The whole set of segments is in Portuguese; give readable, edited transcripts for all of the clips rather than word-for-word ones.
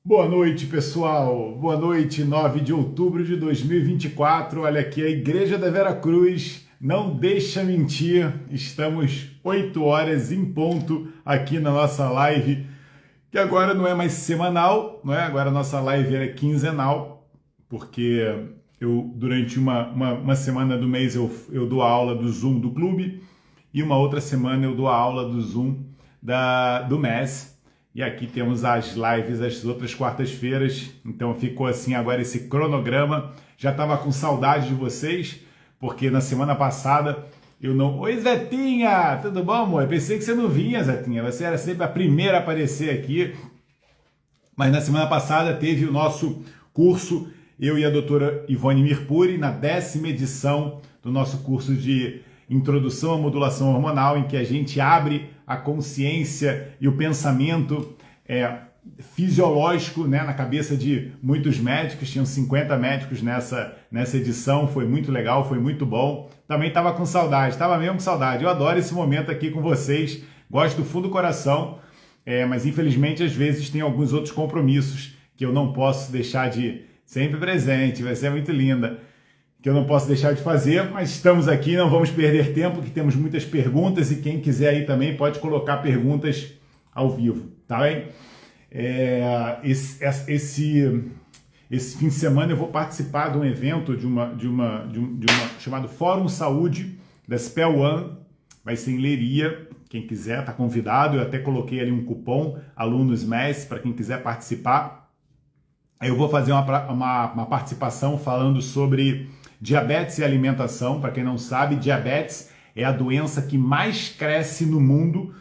Boa noite, pessoal. Boa noite, 9 de outubro de 2024. Olha aqui, a Igreja da Vera Cruz não deixa mentir. Estamos 8 horas em ponto aqui na nossa live, que agora não é mais semanal, não é? Agora a nossa live é quinzenal, porque durante uma semana do mês eu dou a aula do Zoom do clube e uma outra semana eu dou a aula do Zoom do MES. E aqui temos as lives as outras quartas-feiras, então ficou assim agora esse cronograma. Já estava com saudade de vocês, porque na semana passada eu não... Oi, Zetinha! Tudo bom, amor? Eu pensei que você não vinha, Zetinha. Você era sempre a primeira a aparecer aqui. Mas na semana passada teve o nosso curso, eu e a doutora Ivone Mirpuri, na 10ª edição do nosso curso de Introdução à Modulação Hormonal, em que a gente abre a consciência e o pensamento fisiológico, né, na cabeça de muitos médicos. Tinham 50 médicos nessa edição, foi muito legal, foi muito bom. Também estava com saudade, estava mesmo com saudade. Eu adoro esse momento aqui com vocês, gosto do fundo do coração, mas infelizmente às vezes tem alguns outros compromissos que eu não posso deixar de sempre presente, vai ser muito linda, que eu não posso deixar de fazer, mas estamos aqui, não vamos perder tempo, que temos muitas perguntas e quem quiser aí também pode colocar perguntas ao vivo, tá bem? Esse fim de semana eu vou participar de um evento chamado Fórum Saúde da Spell One, vai ser em Leiria, quem quiser está convidado, eu até coloquei ali um cupom, alunos MES, para quem quiser participar. Eu vou fazer uma participação falando sobre diabetes e alimentação. Para quem não sabe, diabetes é a doença que mais cresce no mundo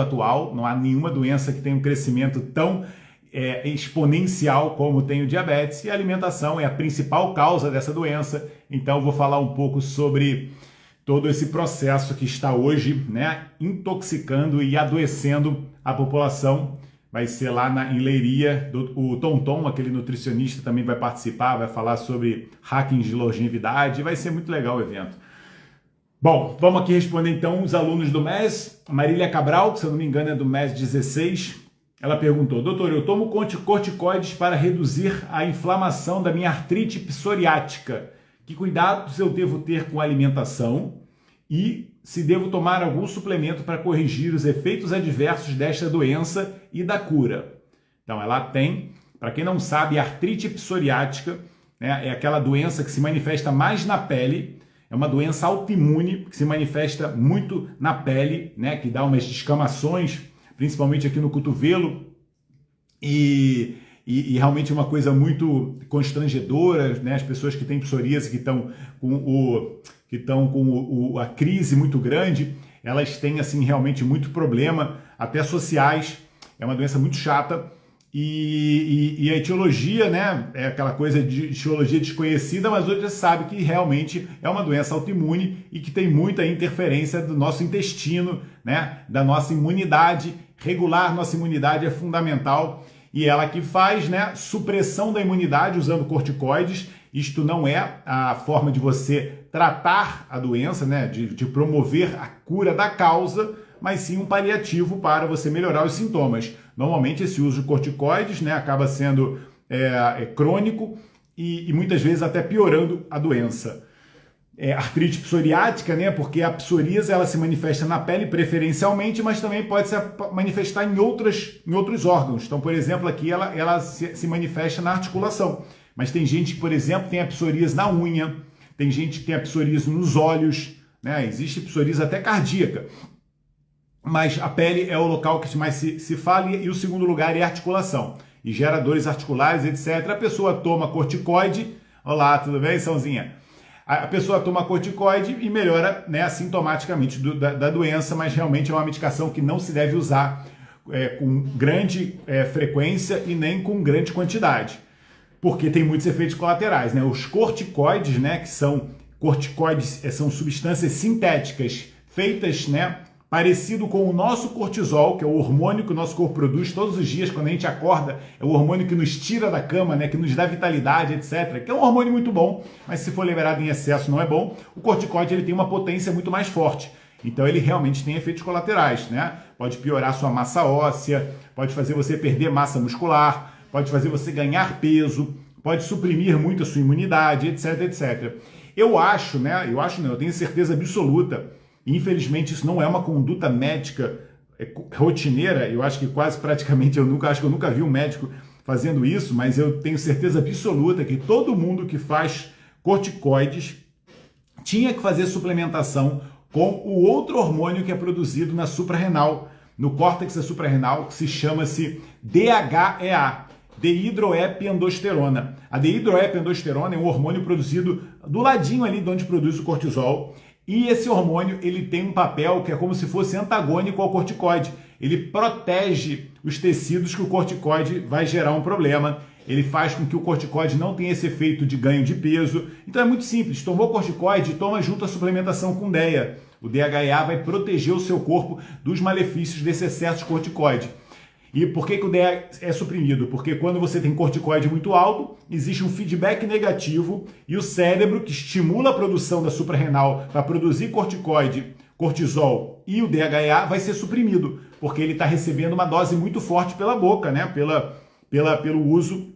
atual. Não há nenhuma doença que tenha um crescimento tão exponencial como tem o diabetes, e a alimentação é a principal causa dessa doença. Então eu vou falar um pouco sobre todo esse processo que está hoje, né, intoxicando e adoecendo a população. Vai ser lá em Leiria, o Tonton, aquele nutricionista, também vai participar, vai falar sobre hacking de longevidade, vai ser muito legal o evento. Bom, vamos aqui responder então os alunos do MES. A Marília Cabral, que se eu não me engano é do MES 16, ela perguntou: doutor, eu tomo corticoides para reduzir a inflamação da minha artrite psoriática. Que cuidados eu devo ter com a alimentação? E se devo tomar algum suplemento para corrigir os efeitos adversos desta doença e da cura? Então, ela tem, para quem não sabe, a artrite psoriática, né, é aquela doença que se manifesta mais na pele, é uma doença autoimune que se manifesta muito na pele, né, que dá umas descamações, principalmente aqui no cotovelo, e realmente é uma coisa muito constrangedora, né? As pessoas que têm psoríase, que estão com a crise muito grande, elas têm assim realmente muito problema, até sociais. É uma doença muito chata e a etiologia, né, é aquela coisa de etiologia desconhecida, mas hoje já sabe que realmente é uma doença autoimune e que tem muita interferência do nosso intestino, né, da nossa imunidade. Regular nossa imunidade é fundamental. E ela que faz, né, supressão da imunidade usando corticoides. Isto não é a forma de você tratar a doença, né, de promover a cura da causa, mas sim um paliativo para você melhorar os sintomas. Normalmente esse uso de corticoides, né, acaba sendo crônico e muitas vezes até piorando a doença. Artrite psoriática, né? Porque a psoríase ela se manifesta na pele preferencialmente, mas também pode se manifestar em outros órgãos. Então, por exemplo, aqui ela se manifesta na articulação. Mas tem gente que, por exemplo, tem a psoríase na unha, tem gente que tem a psoríase nos olhos, né? Existe psoríase até cardíaca. Mas a pele é o local que mais se fala, e o segundo lugar é a articulação. E gera dores articulares, etc. A pessoa toma corticoide. Olá, tudo bem, Sãozinha? A pessoa toma corticoide e melhora, né, assintomaticamente da doença, mas realmente é uma medicação que não se deve usar com grande frequência e nem com grande quantidade, porque tem muitos efeitos colaterais, né? Os corticoides, né, que são corticoides, são substâncias sintéticas feitas, né, parecido com o nosso cortisol, que é o hormônio que o nosso corpo produz todos os dias quando a gente acorda, é o hormônio que nos tira da cama, né, que nos dá vitalidade, etc., que é um hormônio muito bom, mas se for liberado em excesso não é bom. O corticoide ele tem uma potência muito mais forte, então ele realmente tem efeitos colaterais, né? Pode piorar sua massa óssea, pode fazer você perder massa muscular, pode fazer você ganhar peso, pode suprimir muito a sua imunidade, etc, etc. Eu acho, né? Eu tenho certeza absoluta, infelizmente isso não é uma conduta médica rotineira, eu acho que quase praticamente, acho que eu nunca vi um médico fazendo isso, mas eu tenho certeza absoluta que todo mundo que faz corticoides tinha que fazer suplementação com o outro hormônio que é produzido na suprarrenal, no córtex da suprarrenal, que se chama-se DHEA, dehidroepiandrosterona. A dehidroepiandrosterona é um hormônio produzido do ladinho ali de onde produz o cortisol, e esse hormônio ele tem um papel que é como se fosse antagônico ao corticoide. Ele protege os tecidos que o corticoide vai gerar um problema. Ele faz com que o corticoide não tenha esse efeito de ganho de peso. Então é muito simples. Tomou corticoide, toma junto a suplementação com DHEA. O DHEA vai proteger o seu corpo dos malefícios desse excesso de corticoide. E por que o DHEA é suprimido? Porque quando você tem corticoide muito alto, existe um feedback negativo e o cérebro, que estimula a produção da suprarrenal para produzir corticoide, cortisol e o DHEA, vai ser suprimido, porque ele está recebendo uma dose muito forte pela boca, né? Pelo uso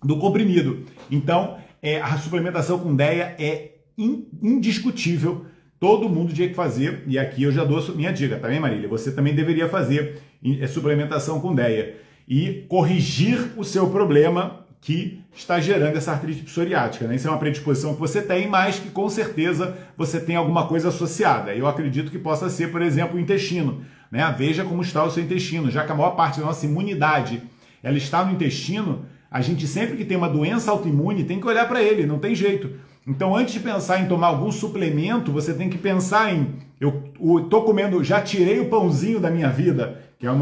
do comprimido. Então, a suplementação com DHEA é indiscutível. Todo mundo tinha que fazer, e aqui eu já dou minha dica, tá bem, Marília? Você também deveria fazer suplementação com DHEA e corrigir o seu problema que está gerando essa artrite psoriática, né? Isso é uma predisposição que você tem, mas que com certeza você tem alguma coisa associada. Eu acredito que possa ser, por exemplo, o intestino, né? Veja como está o seu intestino, já que a maior parte da nossa imunidade ela está no intestino. A gente sempre que tem uma doença autoimune tem que olhar para ele, não tem jeito. Então, antes de pensar em tomar algum suplemento, você tem que pensar em, eu estou comendo, já tirei o pãozinho da minha vida, que é um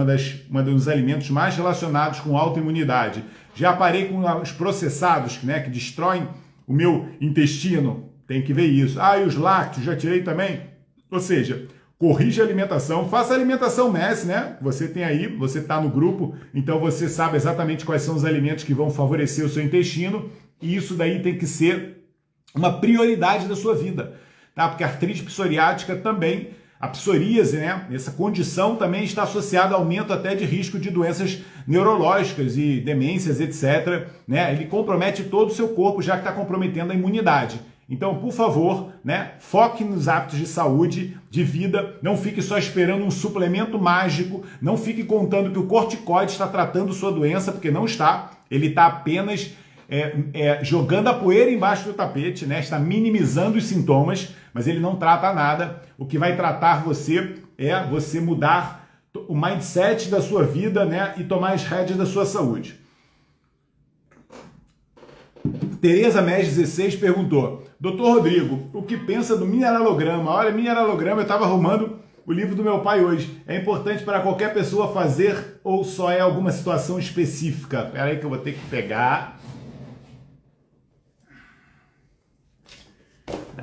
dos alimentos mais relacionados com autoimunidade. Já parei com os processados, né, que destroem o meu intestino. Tem que ver isso. E os lácteos, já tirei também. Ou seja, corrija a alimentação, faça a alimentação MES, né? Você tem aí, você está no grupo, então você sabe exatamente quais são os alimentos que vão favorecer o seu intestino, e isso daí tem que ser uma prioridade da sua vida, tá? Porque a artrite psoriática também, a psoríase, né? Essa condição também está associada a aumento até de risco de doenças neurológicas e demências, etc, né? Ele compromete todo o seu corpo, já que está comprometendo a imunidade. Então, por favor, né, foque nos hábitos de saúde, de vida, não fique só esperando um suplemento mágico, não fique contando que o corticoide está tratando sua doença, porque não está, ele está apenas jogando a poeira embaixo do tapete, né, está minimizando os sintomas, mas ele não trata nada. O que vai tratar você é você mudar o mindset da sua vida, né, e tomar as rédeas da sua saúde. Tereza Mes 16 perguntou: Doutor Rodrigo, o que pensa do mineralograma? Olha, mineralograma, eu estava arrumando o livro do meu pai hoje. É importante para qualquer pessoa fazer ou só é alguma situação específica? Espera aí que eu vou ter que pegar.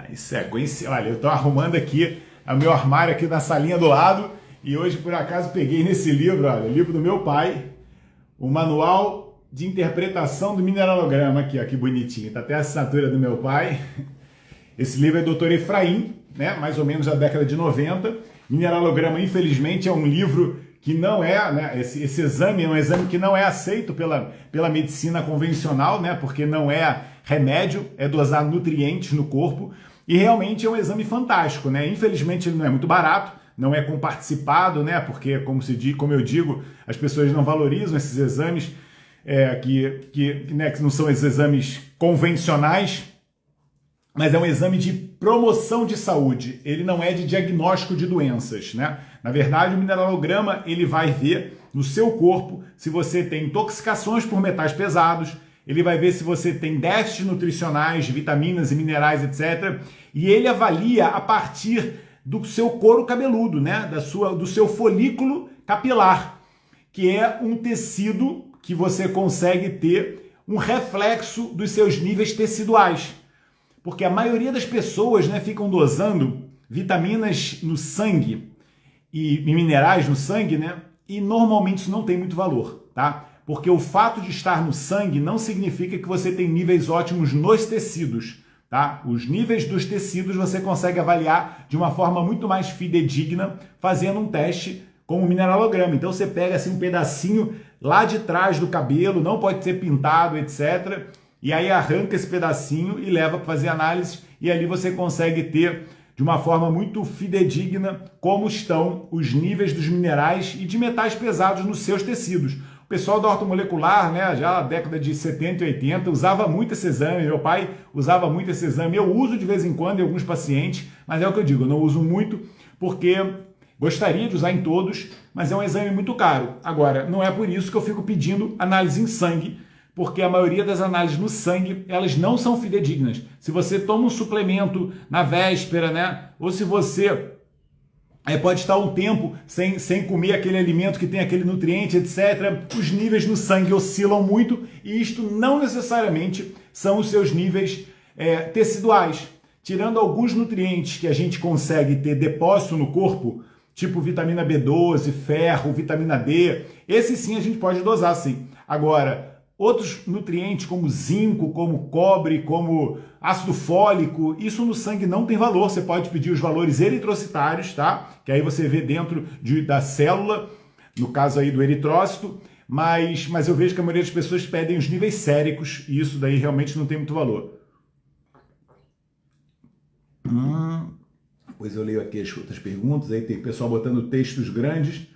Em sequência, olha, eu estou arrumando aqui o meu armário aqui na salinha do lado e hoje, por acaso, peguei nesse livro, olha, o livro do meu pai, o Manual de Interpretação do Mineralograma, aqui, ó, que bonitinho, tá até a assinatura do meu pai. Esse livro é do Dr. Efraim, né, mais ou menos da década de 90. Mineralograma, infelizmente, é um livro que não é, né, esse exame é um exame que não é aceito pela medicina convencional, né, porque não é remédio, é dosar nutrientes no corpo, e realmente é um exame fantástico, né, infelizmente ele não é muito barato, não é comparticipado, né, porque, como eu digo, as pessoas não valorizam esses exames, que não são esses exames convencionais, mas é um exame de promoção de saúde, ele não é de diagnóstico de doenças, né? Na verdade, o mineralograma, ele vai ver no seu corpo se você tem intoxicações por metais pesados, ele vai ver se você tem déficits nutricionais, vitaminas e minerais, etc. E ele avalia a partir do seu couro cabeludo, né? Do seu folículo capilar, que é um tecido que você consegue ter um reflexo dos seus níveis teciduais. Porque a maioria das pessoas, né, ficam dosando vitaminas no sangue e minerais no sangue, né? E normalmente isso não tem muito valor, tá? Porque o fato de estar no sangue não significa que você tem níveis ótimos nos tecidos, tá? Os níveis dos tecidos você consegue avaliar de uma forma muito mais fidedigna fazendo um teste com o mineralograma. Então você pega assim um pedacinho lá de trás do cabelo, não pode ser pintado, etc. E aí arranca esse pedacinho e leva para fazer análise, e ali você consegue ter de uma forma muito fidedigna como estão os níveis dos minerais e de metais pesados nos seus tecidos. O pessoal da ortomolecular, né, já na década de 70 e 80, usava muito esse exame. Meu pai usava muito esse exame. Eu uso de vez em quando em alguns pacientes, mas é o que eu digo, eu não uso muito porque gostaria de usar em todos, mas é um exame muito caro. Agora, não é por isso que eu fico pedindo análise em sangue, porque a maioria das análises no sangue, elas não são fidedignas. Se você toma um suplemento na véspera, né, ou se você pode estar um tempo sem comer aquele alimento que tem aquele nutriente, etc., os níveis no sangue oscilam muito e isto não necessariamente são os seus níveis teciduais. Tirando alguns nutrientes que a gente consegue ter depósito no corpo, tipo vitamina B12, ferro, vitamina D, esse sim a gente pode dosar sim. Agora, outros nutrientes como zinco, como cobre, como ácido fólico, isso no sangue não tem valor. Você pode pedir os valores eritrocitários, tá? Que aí você vê dentro da célula, no caso aí do eritrócito, mas eu vejo que a maioria das pessoas pedem os níveis séricos e isso daí realmente não tem muito valor. Depois eu leio aqui as outras perguntas, aí tem pessoal botando textos grandes.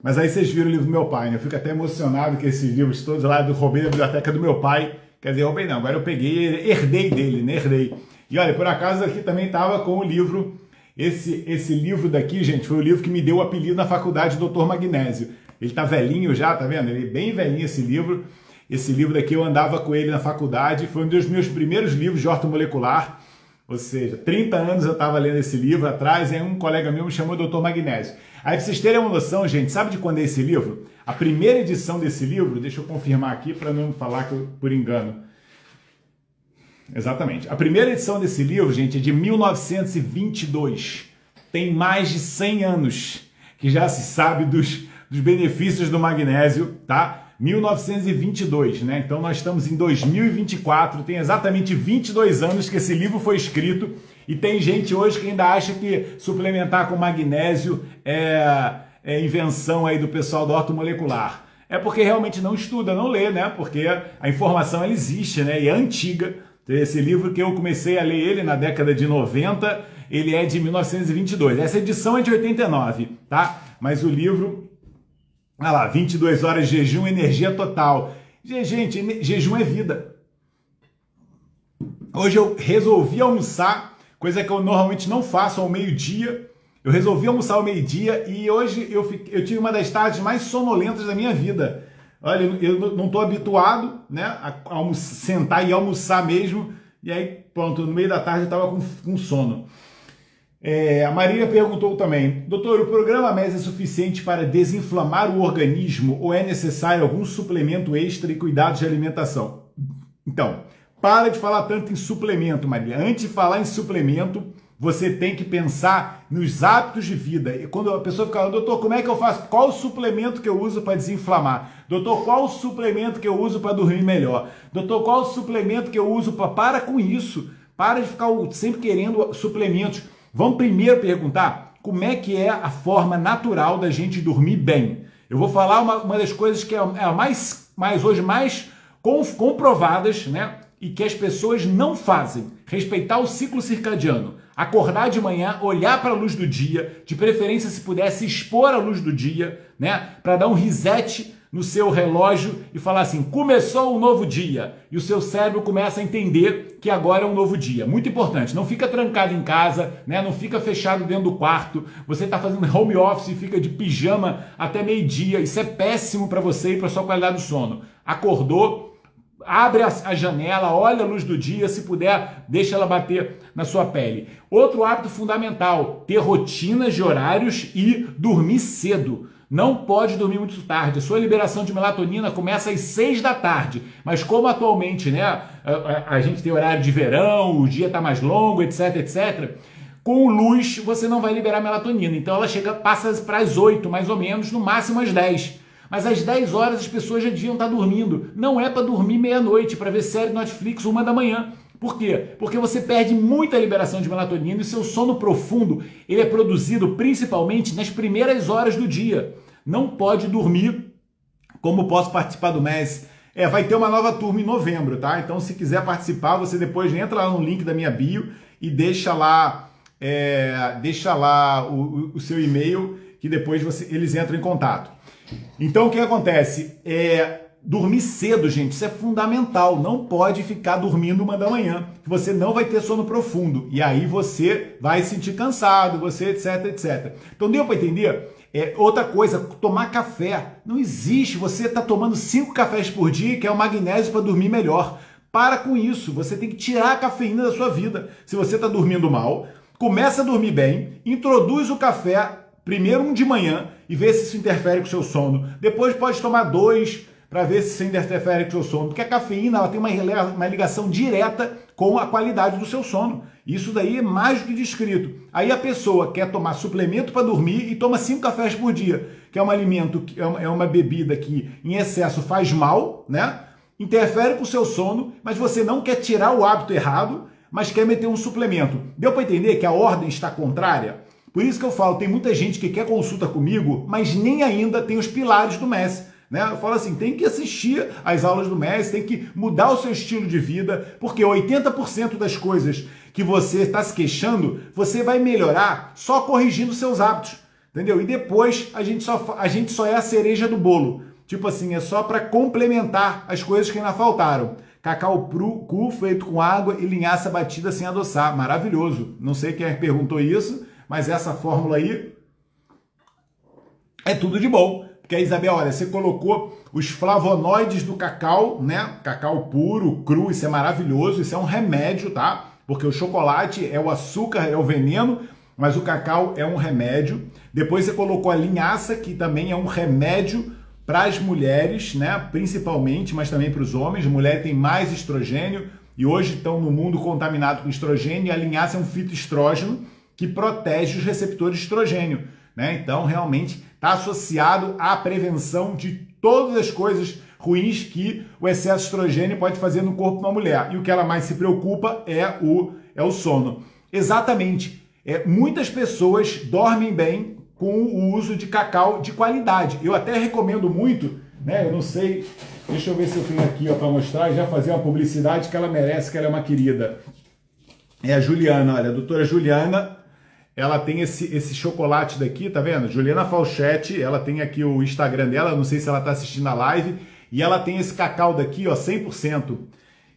Mas aí vocês viram o livro do meu pai, né? Eu fico até emocionado que esses livros todos lá eu roubei da biblioteca do meu pai. Quer dizer, roubei não, agora eu peguei, herdei dele, né? Herdei. E olha, por acaso aqui também estava com o livro, esse livro daqui, gente, foi o livro que me deu o apelido na faculdade, Dr. Magnésio. Ele tá velhinho já, tá vendo? Ele é bem velhinho esse livro. Esse livro daqui eu andava com ele na faculdade, foi um dos meus primeiros livros de ortomolecular. Ou seja, 30 anos eu estava lendo esse livro atrás, e aí um colega meu me chamou de Dr. Magnésio. Aí, pra vocês terem uma noção, gente, sabe de quando é esse livro? A primeira edição desse livro, deixa eu confirmar aqui para não falar por engano. Exatamente. A primeira edição desse livro, gente, é de 1922. Tem mais de 100 anos que já se sabe dos benefícios do magnésio, tá? 1922, né? Então nós estamos em 2024, tem exatamente 22 anos que esse livro foi escrito e tem gente hoje que ainda acha que suplementar com magnésio é invenção aí do pessoal do ortomolecular. É porque realmente não estuda, não lê, né? Porque a informação ela existe, né? E é antiga. Esse livro que eu comecei a ler ele na década de 90, ele é de 1922. Essa edição é de 89, tá? Mas o livro... Olha lá, 22 horas de jejum, energia total. Gente, jejum é vida. Hoje eu resolvi almoçar, coisa que eu normalmente não faço ao meio-dia. Eu resolvi almoçar ao meio-dia e hoje eu tive uma das tardes mais sonolentas da minha vida. Olha, eu não estou habituado, né, a sentar e almoçar mesmo. E aí, pronto, no meio da tarde eu estava com sono. A Marília perguntou também, doutor, o programa MES é suficiente para desinflamar o organismo ou é necessário algum suplemento extra e cuidados de alimentação? Então, para de falar tanto em suplemento, Marília. Antes de falar em suplemento, você tem que pensar nos hábitos de vida. E quando a pessoa fica, doutor, como é que eu faço? Qual o suplemento que eu uso para desinflamar? Doutor, qual o suplemento que eu uso para dormir melhor? Doutor, qual o suplemento que eu uso para... Para com isso. Para de ficar sempre querendo suplementos. Vamos primeiro perguntar como é que é a forma natural da gente dormir bem. Eu vou falar uma das coisas que é a hoje mais comprovadas, né? E que as pessoas não fazem. Respeitar o ciclo circadiano. Acordar de manhã, olhar para a luz do dia, de preferência se pudesse expor a luz do dia, né? Para dar um reset no seu relógio e falar assim, começou um novo dia. E o seu cérebro começa a entender que agora é um novo dia. Muito importante, não fica trancado em casa, né? Não fica fechado dentro do quarto. Você está fazendo home office e fica de pijama até meio-dia. Isso é péssimo para você e para sua qualidade do sono. Acordou, abre a janela, olha a luz do dia, se puder, deixa ela bater na sua pele. Outro hábito fundamental, ter rotinas de horários e dormir cedo. Não pode dormir muito tarde. A sua liberação de melatonina começa às 6 da tarde. Mas como atualmente, né, a gente tem horário de verão, o dia está mais longo, etc, etc. Com luz, você não vai liberar melatonina. Então ela passa para as 8, mais ou menos, no máximo às 10. Mas às 10 horas as pessoas já deviam estar dormindo. Não é para dormir meia-noite, para ver série Netflix 1 da manhã. Por quê? Porque você perde muita liberação de melatonina e seu sono profundo ele é produzido principalmente nas primeiras horas do dia. Não pode dormir Como posso participar do MES? Vai ter uma nova turma em novembro, tá? Então, se quiser participar, você depois entra lá no link da minha bio e deixa lá o seu e-mail, que depois eles entram em contato. Então, o que acontece? Dormir cedo, gente, isso é fundamental. Não pode ficar dormindo 1 da manhã, que você não vai ter sono profundo. E aí você vai se sentir cansado, você etc, etc. Então, deu para entender? Outra coisa, tomar café. Não existe, você está tomando 5 cafés por dia, que é o magnésio para dormir melhor. Para com isso, você tem que tirar a cafeína da sua vida. Se você está dormindo mal, começa a dormir bem, introduz o café, primeiro um de manhã, e vê se isso interfere com o seu sono. Depois pode tomar 2 para ver se isso interfere com o seu sono. Porque a cafeína ela tem uma ligação direta com a qualidade do seu sono. Isso daí é mais do que descrito. Aí a pessoa quer tomar suplemento para dormir e toma 5 cafés por dia, que é um alimento, é uma bebida que em excesso faz mal, né? Interfere com o seu sono, mas você não quer tirar o hábito errado, mas quer meter um suplemento. Deu para entender que a ordem está contrária? Por isso que eu falo, tem muita gente que quer consulta comigo, mas nem ainda tem os pilares do MES. Né? Eu falo assim, tem que assistir às aulas do MES, tem que mudar o seu estilo de vida, porque 80% das coisas que você está se queixando, você vai melhorar só corrigindo seus hábitos, entendeu? E depois a gente só é a cereja do bolo. Tipo assim, é só para complementar as coisas que ainda faltaram. Cacau cru feito com água e linhaça batida sem adoçar. Maravilhoso. Não sei quem perguntou isso, mas essa fórmula aí é tudo de bom. Porque, Isabel, olha, você colocou os flavonoides do cacau, né? Cacau puro, cru, isso é maravilhoso, isso é um remédio, tá? Porque o chocolate é o açúcar, é o veneno, mas o cacau é um remédio. Depois você colocou a linhaça, que também é um remédio para as mulheres, né? Principalmente, mas também para os homens. Mulheres têm mais estrogênio e hoje estão no mundo contaminado com estrogênio, e a linhaça é um fitoestrógeno que protege os receptores de estrogênio, né? Então, realmente, está associado à prevenção de todas as coisas ruins que o excesso de estrogênio pode fazer no corpo de uma mulher. E o que ela mais se preocupa é o sono. Exatamente. Muitas pessoas dormem bem com o uso de cacau de qualidade. Eu até recomendo muito, né? Eu não sei, deixa eu ver se eu tenho aqui para mostrar e já fazer uma publicidade que ela merece, que ela é uma querida. É a Juliana, olha, a doutora Juliana. Ela tem esse chocolate daqui, tá vendo? Juliana Falchetti, ela tem aqui o Instagram dela, não sei se ela tá assistindo a live, e ela tem esse cacau daqui, ó, 100%,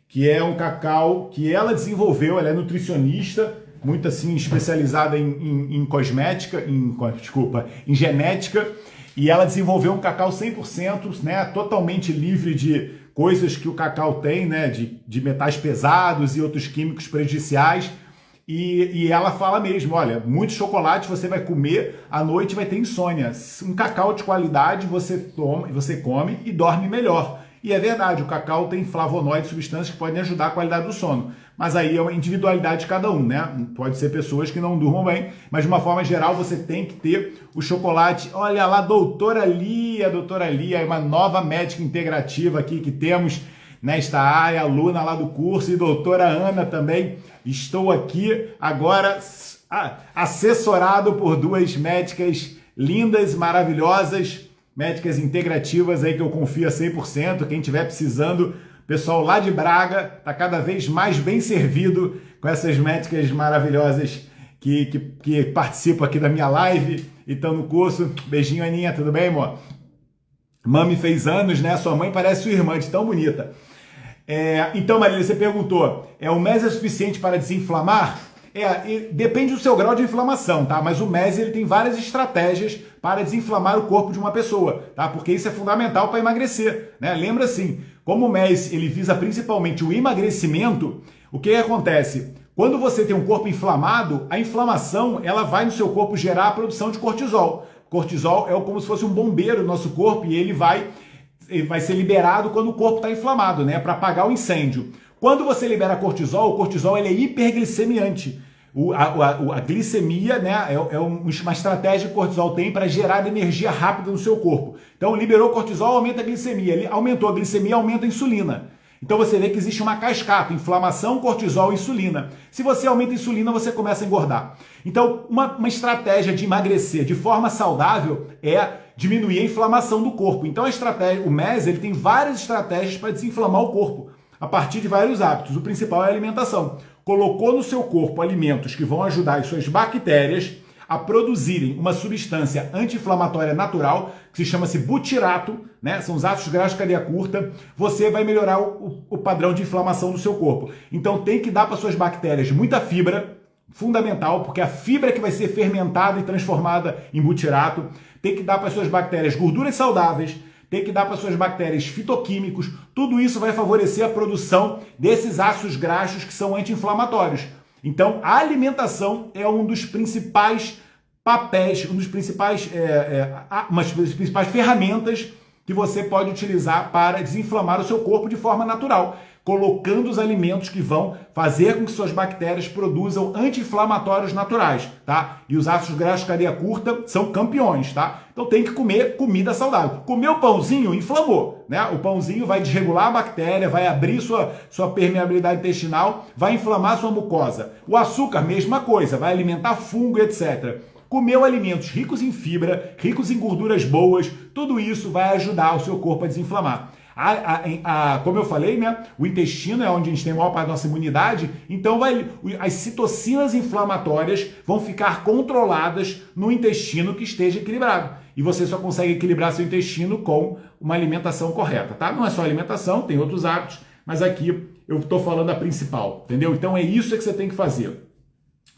que é um cacau que ela desenvolveu, ela é nutricionista, muito assim, especializada em cosmética, em genética, e ela desenvolveu um cacau 100%, né, totalmente livre de coisas que o cacau tem, né, de metais pesados e outros químicos prejudiciais. E ela fala mesmo, olha, muito chocolate você vai comer, à noite vai ter insônia. Um cacau de qualidade você come e dorme melhor. E é verdade, o cacau tem flavonoides, substâncias que podem ajudar a qualidade do sono. Mas aí é uma individualidade de cada um, né? Pode ser pessoas que não durmam bem, mas de uma forma geral você tem que ter o chocolate. Olha lá, doutora Lia, é uma nova médica integrativa aqui que temos nesta área, aluna lá do curso, e doutora Ana também. Estou aqui agora assessorado por 2 médicas lindas, maravilhosas, médicas integrativas aí que eu confio a 100%. Quem estiver precisando, pessoal lá de Braga está cada vez mais bem servido com essas médicas maravilhosas que participam aqui da minha live e estão no curso. Beijinho, Aninha, tudo bem, amor? Mami fez anos, né? Sua mãe parece sua irmã, de tão bonita. Então, Marília, você perguntou, o MES é suficiente para desinflamar? Depende do seu grau de inflamação, tá? Mas o MES ele tem várias estratégias para desinflamar o corpo de uma pessoa, tá? Porque isso é fundamental para emagrecer, né? Lembra assim, como o MES ele visa principalmente o emagrecimento, o que acontece? Quando você tem um corpo inflamado, a inflamação ela vai no seu corpo gerar a produção de cortisol. Cortisol é como se fosse um bombeiro no nosso corpo e ele vai ser liberado quando o corpo está inflamado, né? Para apagar o incêndio. Quando você libera cortisol, o cortisol ele é hiperglicemiante. A glicemia, né, é uma estratégia que o cortisol tem para gerar energia rápida no seu corpo. Então, liberou cortisol, aumenta a glicemia. Ele aumentou a glicemia, aumenta a insulina. Então você vê que existe uma cascata, inflamação, cortisol e insulina. Se você aumenta a insulina, você começa a engordar. Então, uma estratégia de emagrecer de forma saudável é diminuir a inflamação do corpo. Então o MES ele tem várias estratégias para desinflamar o corpo, a partir de vários hábitos. O principal é a alimentação. Colocou no seu corpo alimentos que vão ajudar as suas bactérias a produzirem uma substância anti-inflamatória natural, que se chama-se butirato, né? São os ácidos graxos de cadeia curta, você vai melhorar o padrão de inflamação do seu corpo. Então tem que dar para suas bactérias muita fibra, fundamental, porque a fibra que vai ser fermentada e transformada em butirato. Tem que dar para suas bactérias gorduras saudáveis, tem que dar para suas bactérias fitoquímicos. Tudo isso vai favorecer a produção desses ácidos graxos que são anti-inflamatórios. Então, a alimentação é um dos principais papéis, uma das principais ferramentas que você pode utilizar para desinflamar o seu corpo de forma natural, colocando os alimentos que vão fazer com que suas bactérias produzam anti-inflamatórios naturais, tá? E os ácidos graxos de cadeia curta são campeões, tá? Então tem que comer comida saudável. Comer o pãozinho, inflamou, né? O pãozinho vai desregular a bactéria, vai abrir sua permeabilidade intestinal, vai inflamar sua mucosa. O açúcar, mesma coisa, vai alimentar fungo, etc. Comeu alimentos ricos em fibra, ricos em gorduras boas, tudo isso vai ajudar o seu corpo a desinflamar. Como eu falei, né, o intestino é onde a gente tem a maior parte da nossa imunidade, então as citocinas inflamatórias vão ficar controladas no intestino que esteja equilibrado. E você só consegue equilibrar seu intestino com uma alimentação correta, tá? Não é só alimentação, tem outros hábitos, mas aqui eu estou falando a principal, entendeu? Então é isso que você tem que fazer.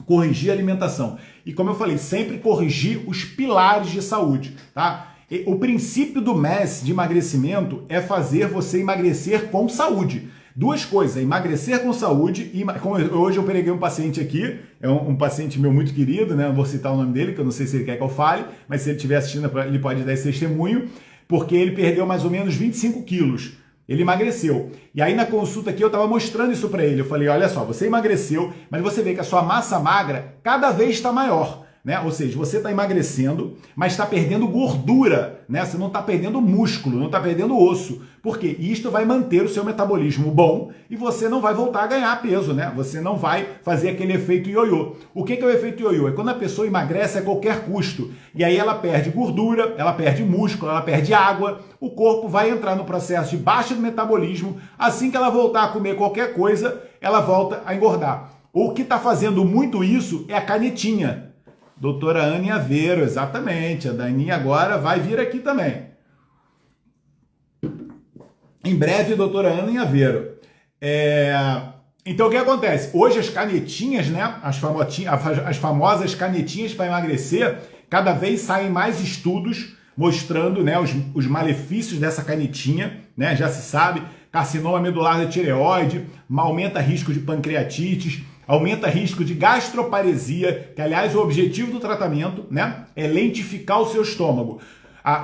Corrigir a alimentação. E como eu falei, sempre corrigir os pilares de saúde, tá? O princípio do MES de emagrecimento é fazer você emagrecer com saúde. Duas coisas, emagrecer com saúde e hoje eu peguei um paciente aqui, é um paciente meu muito querido, né? Não vou citar o nome dele, que eu não sei se ele quer que eu fale, mas se ele estiver assistindo, ele pode dar esse testemunho, porque ele perdeu mais ou menos 25 quilos. Ele emagreceu. E aí na consulta aqui eu estava mostrando isso para ele. Eu falei, olha só, você emagreceu, mas você vê que a sua massa magra cada vez está maior, né? Ou seja, você está emagrecendo, mas está perdendo gordura, né? Você não está perdendo músculo, não está perdendo osso. Por quê? Isto vai manter o seu metabolismo bom e você não vai voltar a ganhar peso, né? Você não vai fazer aquele efeito ioiô. O que é o efeito ioiô? É quando a pessoa emagrece a qualquer custo. E aí ela perde gordura, ela perde músculo, ela perde água. O corpo vai entrar no processo de baixa do metabolismo. Assim que ela voltar a comer qualquer coisa, ela volta a engordar. O que está fazendo muito isso é a canetinha. Doutora Anne Aveiro, exatamente. A Daninha agora vai vir aqui também. Em breve, doutora Anne Aveiro. Então, o que acontece? Hoje as canetinhas, né? As famosas canetinhas para emagrecer, cada vez saem mais estudos mostrando, né, os malefícios dessa canetinha, né? Já se sabe, carcinoma medular da tireoide, aumenta risco de pancreatite, aumenta risco de gastroparesia, que aliás o objetivo do tratamento, né, é lentificar o seu estômago,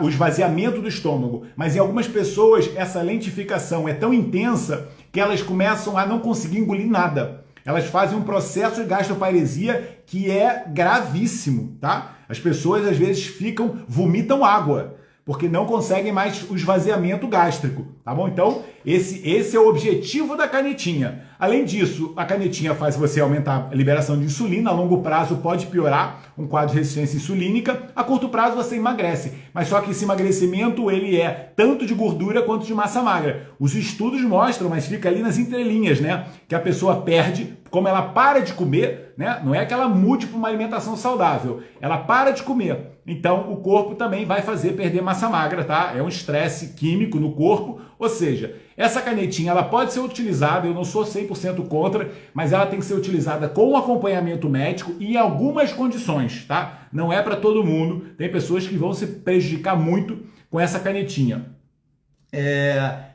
o esvaziamento do estômago. Mas em algumas pessoas essa lentificação é tão intensa que elas começam a não conseguir engolir nada. Elas fazem um processo de gastroparesia que é gravíssimo, tá? As pessoas às vezes vomitam água, porque não conseguem mais o esvaziamento gástrico, tá bom? Então, esse é o objetivo da canetinha. Além disso, a canetinha faz você aumentar a liberação de insulina, a longo prazo pode piorar um quadro de resistência insulínica, a curto prazo você emagrece, mas só que esse emagrecimento ele é tanto de gordura quanto de massa magra. Os estudos mostram, mas fica ali nas entrelinhas, né, que a pessoa perde, como ela para de comer, né, não é que ela mude para uma alimentação saudável, ela para de comer. Então, o corpo também vai fazer perder massa magra, tá? É um estresse químico no corpo, ou seja, essa canetinha ela pode ser utilizada, eu não sou 100% contra, mas ela tem que ser utilizada com acompanhamento médico e em algumas condições, tá? Não é para todo mundo, tem pessoas que vão se prejudicar muito com essa canetinha.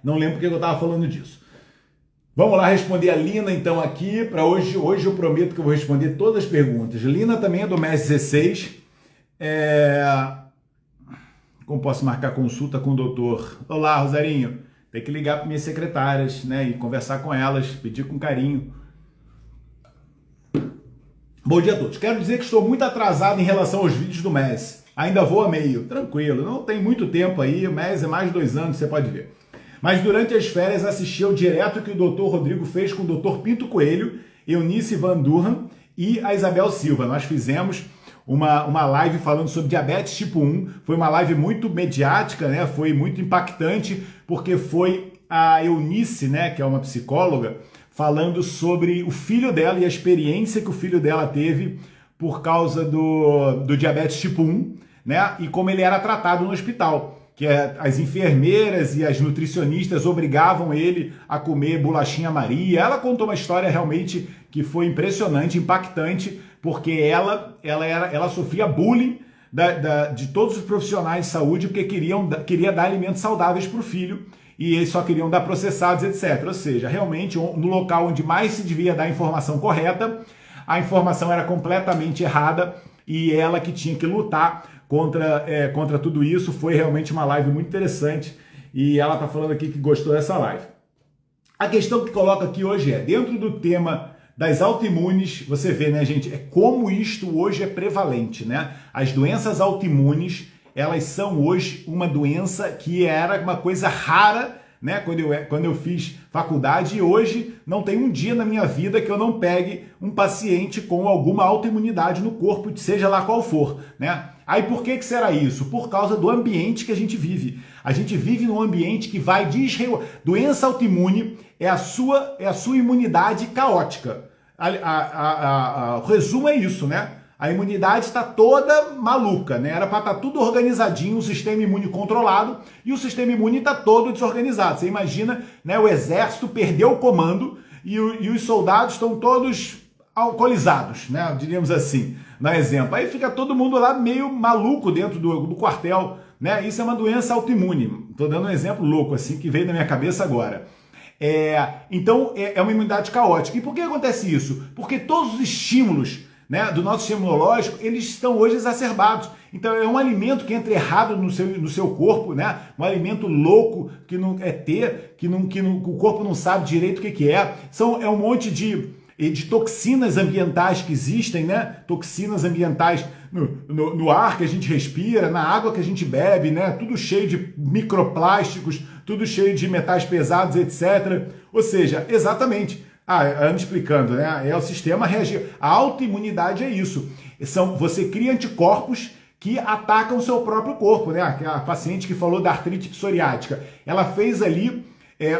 Não lembro porque eu estava falando disso. Vamos lá responder a Lina então aqui, para hoje. Hoje eu prometo que eu vou responder todas as perguntas. Lina também é do MES 16. Como posso marcar consulta com o doutor? Olá, Rosarinho. Tem que ligar para minhas secretárias, né, e conversar com elas, pedir com carinho. Bom dia a todos. Quero dizer que estou muito atrasado em relação aos vídeos do MES. Ainda vou a meio. Tranquilo, não tem muito tempo aí. O MES é mais de 2 anos, você pode ver. Mas durante as férias assisti ao direto que o Dr. Rodrigo fez com o Dr. Pinto Coelho, Eunice Van Durham e a Isabel Silva. Nós fizemos uma live falando sobre diabetes tipo 1. Foi uma live muito mediática, né? Foi muito impactante, porque foi a Eunice, né, que é uma psicóloga, falando sobre o filho dela e a experiência que o filho dela teve por causa do diabetes tipo 1, né? E como ele era tratado no hospital. Que as enfermeiras e as nutricionistas obrigavam ele a comer bolachinha Maria. Ela contou uma história realmente que foi impressionante, impactante, porque ela sofria bullying de todos os profissionais de saúde, porque queria dar alimentos saudáveis para o filho, e eles só queriam dar processados, etc. Ou seja, realmente, no local onde mais se devia dar a informação correta, a informação era completamente errada, e ela que tinha que lutar contra tudo isso. Foi realmente uma live muito interessante, e ela está falando aqui que gostou dessa live. A questão que coloca aqui hoje é, dentro do tema das autoimunes, você vê, né, gente, como isto hoje é prevalente, né? As doenças autoimunes, elas são hoje uma doença que era uma coisa rara, né, quando eu fiz faculdade, e hoje não tem um dia na minha vida que eu não pegue um paciente com alguma autoimunidade no corpo, seja lá qual for, né? Aí por que será isso? Por causa do ambiente que a gente vive. A gente vive num ambiente que vai desregular. Doença autoimune é a sua imunidade caótica. O resumo é isso, né? A imunidade está toda maluca, né? Era para estar tudo organizadinho, o sistema imune controlado, e o sistema imune está todo desorganizado. Você imagina, né? O exército perdeu o comando e os soldados estão todos alcoolizados, né? Diríamos assim, no exemplo. Aí fica todo mundo lá meio maluco dentro do quartel, né? Isso é uma doença autoimune. Estou dando um exemplo louco assim que veio na minha cabeça agora. Então é uma imunidade caótica. E por que acontece isso? Porque todos os estímulos, né, do nosso sistema imunológico, eles estão hoje exacerbados. Então é um alimento que entra errado no seu corpo, né? Um alimento louco que não o corpo não sabe direito o que é. É um monte de toxinas ambientais que existem, né? Toxinas ambientais no ar que a gente respira, na água que a gente bebe, né? Tudo cheio de microplásticos, tudo cheio de metais pesados, etc. Ou seja, exatamente. Ana explicando, né? É o sistema reagir. A autoimunidade é isso. Você cria anticorpos que atacam o seu próprio corpo, né? A paciente que falou da artrite psoriática, ela fez ali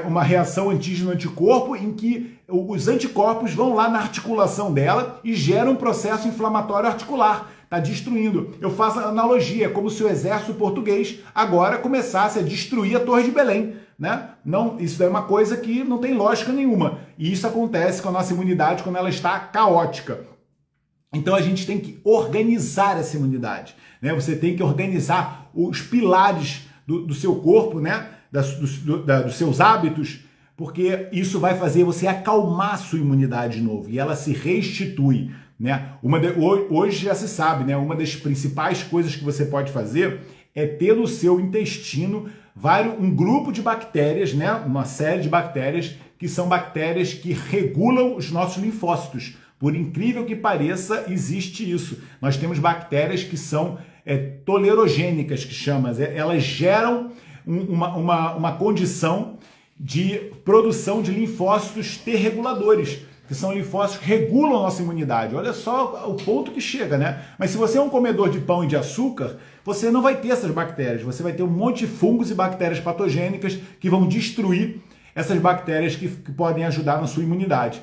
uma reação antígeno-anticorpo em que os anticorpos vão lá na articulação dela e geram um processo inflamatório articular. Está destruindo. Eu faço a analogia, é como se o exército português agora começasse a destruir a Torre de Belém, né? Não, isso é uma coisa que não tem lógica nenhuma. E isso acontece com a nossa imunidade quando ela está caótica. Então a gente tem que organizar essa imunidade, né? Você tem que organizar os pilares do seu corpo, né? Dos seus hábitos, porque isso vai fazer você acalmar a sua imunidade de novo e ela se restitui, né? Hoje já se sabe, né? Uma das principais coisas que você pode fazer é ter no seu intestino um grupo de bactérias, né? Uma série de bactérias que são bactérias que regulam os nossos linfócitos. Por incrível que pareça, existe isso. Nós temos bactérias que são tolerogênicas, que chamam. Elas geram uma condição de produção de linfócitos T-reguladores, que são linfócitos que regulam a nossa imunidade. Olha só o ponto que chega, né? Mas se você é um comedor de pão e de açúcar, você não vai ter essas bactérias. Você vai ter um monte de fungos e bactérias patogênicas que vão destruir essas bactérias que podem ajudar na sua imunidade.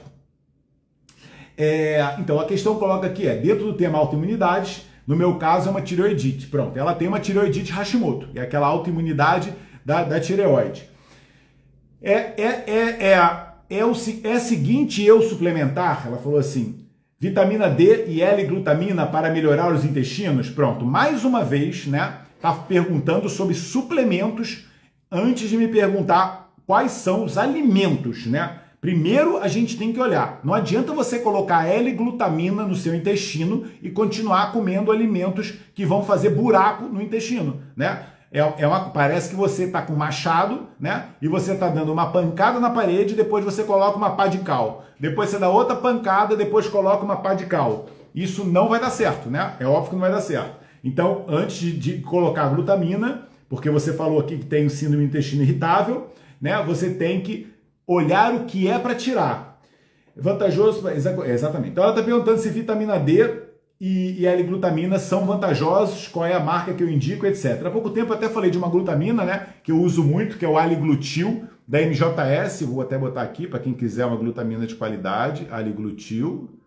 Então, a questão coloca aqui dentro do tema autoimunidades, no meu caso é uma tireoidite. Pronto, ela tem uma tireoidite Hashimoto, é aquela autoimunidade da tireoide. É seguinte eu suplementar, ela falou assim, vitamina D e L-glutamina para melhorar os intestinos? Pronto, mais uma vez, né, tá perguntando sobre suplementos antes de me perguntar quais são os alimentos, né? Primeiro a gente tem que olhar, não adianta você colocar L-glutamina no seu intestino e continuar comendo alimentos que vão fazer buraco no intestino, né? Parece que você está com um machado, né? E você está dando uma pancada na parede, depois você coloca uma pá de cal. Depois você dá outra pancada, depois coloca uma pá de cal. Isso não vai dar certo, né? É óbvio que não vai dar certo. Então, antes de colocar glutamina, porque você falou aqui que tem síndrome do intestino irritável, né? Você tem que olhar o que é para tirar. Vantajoso, exatamente. Então ela está perguntando se vitamina D e a L-glutamina são vantajosos, qual é a marca que eu indico, etc. Há pouco tempo eu até falei de uma glutamina, né, que eu uso muito, que é o Aliglutil, da MJS, vou até botar aqui para quem quiser uma glutamina de qualidade, Aliglutil,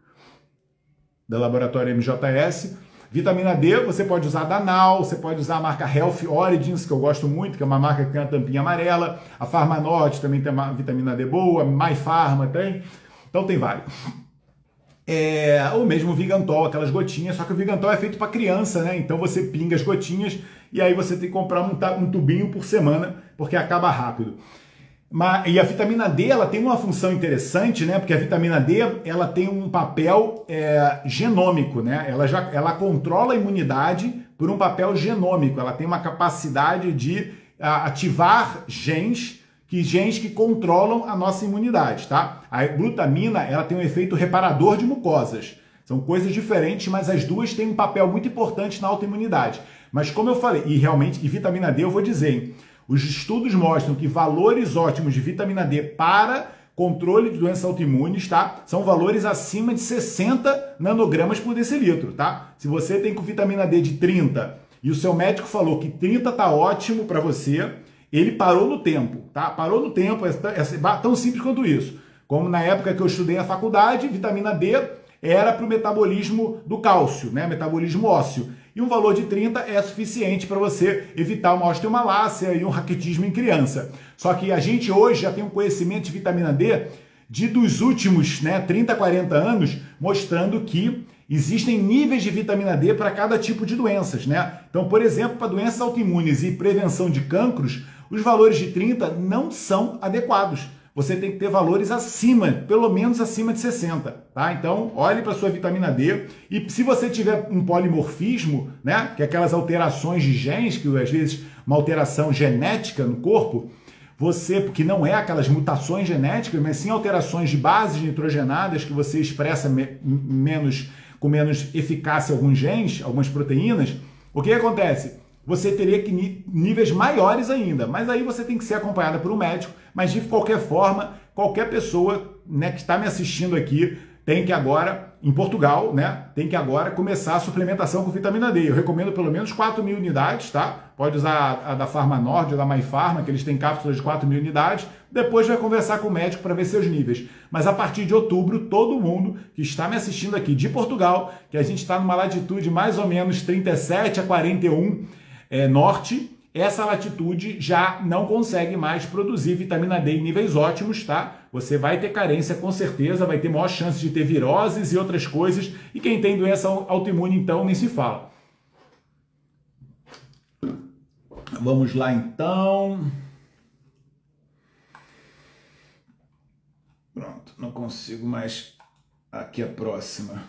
da laboratório MJS. Vitamina D, você pode usar da Nau, você pode usar a marca Health Origins, que eu gosto muito, que é uma marca que tem a tampinha amarela. A Farmanorte também tem uma vitamina D boa, MyPharma tem. Então tem vários. Ou mesmo o Vigantol, aquelas gotinhas, só que o Vigantol é feito para criança, né? Então você pinga as gotinhas e aí você tem que comprar um tubinho por semana, porque acaba rápido. E a vitamina D, ela tem uma função interessante, né? Porque a vitamina D, ela tem um papel genômico, né? Ela controla a imunidade por um papel genômico. Ela tem uma capacidade de ativar genes que controlam a nossa imunidade, tá? A glutamina, ela tem um efeito reparador de mucosas. São coisas diferentes, mas as duas têm um papel muito importante na autoimunidade. Mas como eu falei, e vitamina D eu vou dizer, hein? Os estudos mostram que valores ótimos de vitamina D para controle de doenças autoimunes, tá? São valores acima de 60 nanogramas por decilitro, tá? Se você tem com vitamina D de 30 e o seu médico falou que 30 tá ótimo para você, ele parou no tempo, tá? Parou no tempo, é tão simples quanto isso. Como na época que eu estudei na faculdade, vitamina D era para o metabolismo do cálcio, né? Metabolismo ósseo. E um valor de 30 é suficiente para você evitar uma osteomalácia e um raquitismo em criança. Só que a gente hoje já tem um conhecimento de vitamina D dos últimos 30, 40 anos, mostrando que existem níveis de vitamina D para cada tipo de doenças, né? Então, por exemplo, para doenças autoimunes e prevenção de cancros, os valores de 30 não são adequados. Você tem que ter valores acima, pelo menos acima de 60, tá? Então, olhe para sua vitamina D e se você tiver um polimorfismo, né, que é aquelas alterações de genes, que às vezes uma alteração genética no corpo, porque não é aquelas mutações genéticas, mas sim alterações de bases nitrogenadas que você expressa com menos eficácia alguns genes, algumas proteínas, o que acontece? Você teria que níveis maiores ainda, mas aí você tem que ser acompanhada por um médico, mas de qualquer forma, qualquer pessoa, né, que está me assistindo aqui tem que agora, em Portugal, né, tem que agora começar a suplementação com vitamina D. Eu recomendo pelo menos 4.000 unidades, tá? Pode usar a da Farmanorte ou da MyPharma, que eles têm cápsulas de 4.000 unidades. Depois vai conversar com o médico para ver seus níveis. Mas a partir de outubro, todo mundo que está me assistindo aqui de Portugal, que a gente está numa latitude mais ou menos 37 a 41 norte, essa latitude já não consegue mais produzir vitamina D em níveis ótimos, tá? Você vai ter carência com certeza, vai ter maior chance de ter viroses e outras coisas, e quem tem doença autoimune então nem se fala. Vamos lá então. Pronto, não consigo mais. Aqui a próxima.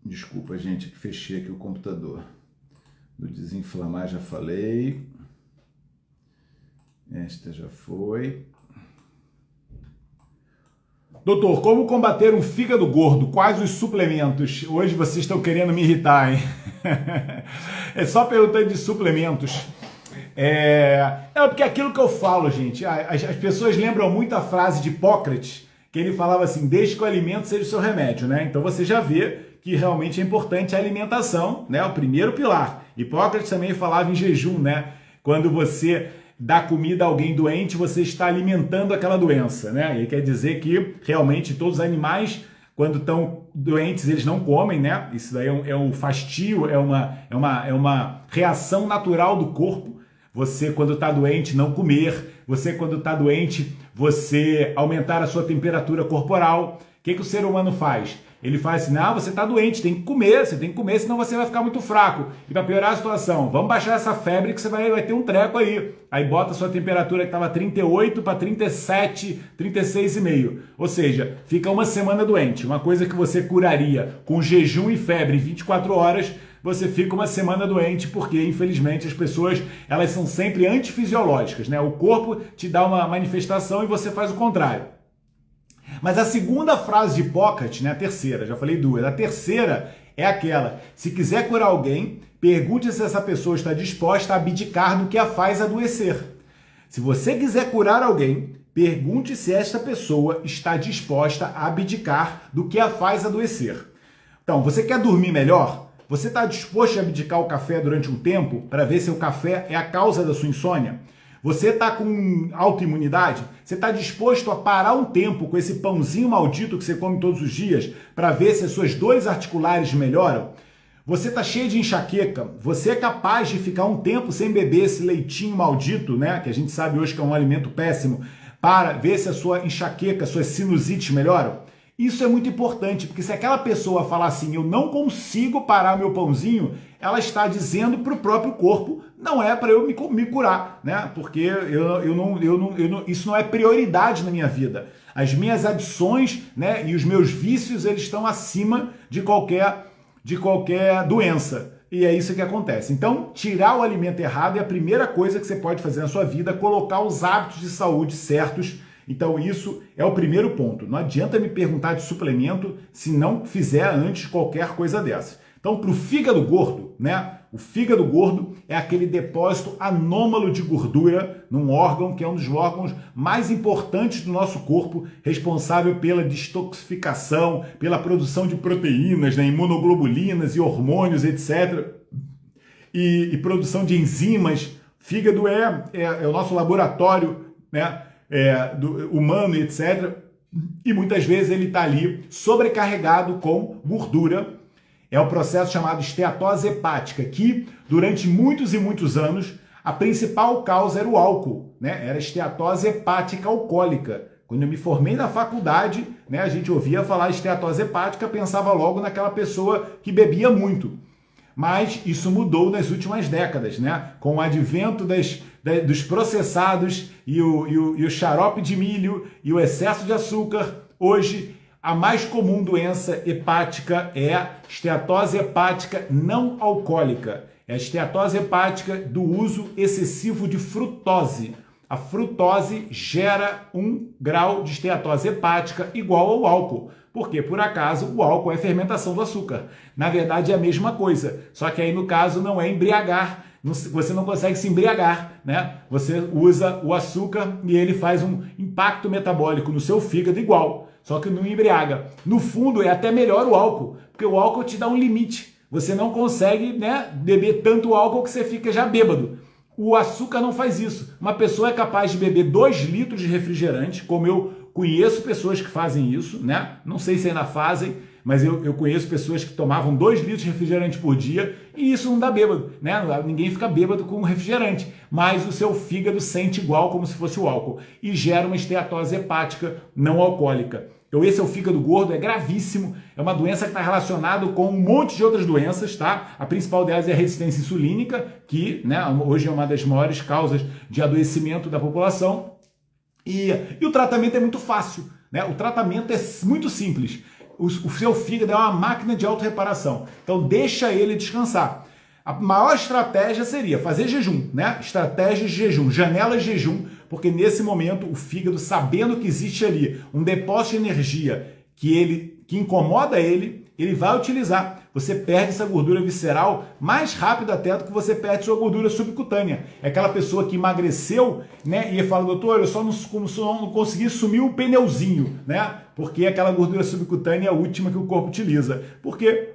Desculpa, gente, que fechei aqui o computador. Do desinflamar já falei. Esta já foi. Doutor, como combater um fígado gordo? Quais os suplementos? Hoje vocês estão querendo me irritar, hein? É só perguntando de suplementos. Porque é aquilo que eu falo, gente. As pessoas lembram muito a frase de Hipócrates, que ele falava assim, desde que o alimento seja o seu remédio, né? Então você já vê que realmente é importante a alimentação, né? O primeiro pilar. Hipócrates também falava em jejum, né? Quando você dá comida a alguém doente, você está alimentando aquela doença, né? E quer dizer que realmente todos os animais, quando estão doentes, eles não comem, né? Isso daí é um fastio, é uma reação natural do corpo. Você, quando está doente, não comer. Você, quando está doente, você aumentar a sua temperatura corporal. O que o ser humano faz? Ele faz assim, não, você está doente, tem que comer, você tem que comer, senão você vai ficar muito fraco. E para piorar a situação, vamos baixar essa febre que você vai ter um treco aí. Aí bota a sua temperatura que estava 38 para 37, 36,5. Ou seja, fica uma semana doente. Uma coisa que você curaria com jejum e febre em 24 horas, você fica uma semana doente, porque infelizmente as pessoas, elas são sempre antifisiológicas, né? O corpo te dá uma manifestação e você faz o contrário. Mas a segunda frase de Hipócrates, né, a terceira, já falei duas, a terceira é aquela, se quiser curar alguém, pergunte se essa pessoa está disposta a abdicar do que a faz adoecer. Se você quiser curar alguém, pergunte se esta pessoa está disposta a abdicar do que a faz adoecer. Então, você quer dormir melhor? Você está disposto a abdicar o café durante um tempo para ver se o café é a causa da sua insônia? Você está com autoimunidade? Você está disposto a parar um tempo com esse pãozinho maldito que você come todos os dias para ver se as suas dores articulares melhoram? Você está cheio de enxaqueca? Você é capaz de ficar um tempo sem beber esse leitinho maldito, né? Que a gente sabe hoje que é um alimento péssimo, para ver se a sua enxaqueca, suas sinusites melhoram? Isso é muito importante, porque se aquela pessoa falar assim, eu não consigo parar meu pãozinho, ela está dizendo para o próprio corpo, não é para eu me curar, né? Porque isso não é prioridade na minha vida. As minhas adições, né, e os meus vícios, eles estão acima de qualquer doença. E é isso que acontece. Então, tirar o alimento errado é a primeira coisa que você pode fazer na sua vida, colocar os hábitos de saúde certos. Então, isso é o primeiro ponto. Não adianta me perguntar de suplemento se não fizer antes qualquer coisa dessa. Então, para o fígado gordo, né? O fígado gordo é aquele depósito anômalo de gordura num órgão que é um dos órgãos mais importantes do nosso corpo, responsável pela detoxificação, pela produção de proteínas, né? Imunoglobulinas e hormônios, etc. E produção de enzimas. Fígado é o nosso laboratório, né? Humano, etc. E muitas vezes ele está ali sobrecarregado com gordura. É o processo chamado esteatose hepática, que durante muitos e muitos anos a principal causa era o álcool, né? Era esteatose hepática alcoólica. Quando eu me formei na faculdade, né, a gente ouvia falar esteatose hepática, pensava logo naquela pessoa que bebia muito. Mas isso mudou nas últimas décadas, né? Com o advento dos processados e o xarope de milho e o excesso de açúcar, hoje a mais comum doença hepática é a esteatose hepática não alcoólica. É a esteatose hepática do uso excessivo de frutose. A frutose gera 1 grau de esteatose hepática igual ao álcool. Porque, por acaso, o álcool é fermentação do açúcar. Na verdade, é a mesma coisa. Só que aí, no caso, não é embriagar. Você não consegue se embriagar, né? Você usa o açúcar e ele faz um impacto metabólico no seu fígado igual. Só que não embriaga. No fundo, é até melhor o álcool, porque o álcool te dá um limite. Você não consegue, né, beber tanto álcool que você fica já bêbado. O açúcar não faz isso. Uma pessoa é capaz de beber 2 litros de refrigerante, como eu conheço pessoas que fazem isso, né? Não sei se ainda fazem, mas eu conheço pessoas que tomavam 2 litros de refrigerante por dia e isso não dá bêbado, né? Ninguém fica bêbado com refrigerante, mas o seu fígado sente igual como se fosse o álcool e gera uma esteatose hepática não alcoólica. Então esse é o fígado gordo, é gravíssimo, é uma doença que está relacionada com um monte de outras doenças, tá? A principal delas é a resistência insulínica, que, né, hoje é uma das maiores causas de adoecimento da população. E o tratamento é muito fácil, né? O tratamento é muito simples. O seu fígado é uma máquina de autorreparação, então deixa ele descansar. A maior estratégia seria fazer jejum, né? Estratégias de jejum, janelas de jejum, porque nesse momento o fígado, sabendo que existe ali um depósito de energia que incomoda ele vai utilizar. Você perde essa gordura visceral mais rápido até do que você perde sua gordura subcutânea. É aquela pessoa que emagreceu, né? E fala, doutor, eu só não consegui sumir o pneuzinho, né? Porque aquela gordura subcutânea é a última que o corpo utiliza. Porque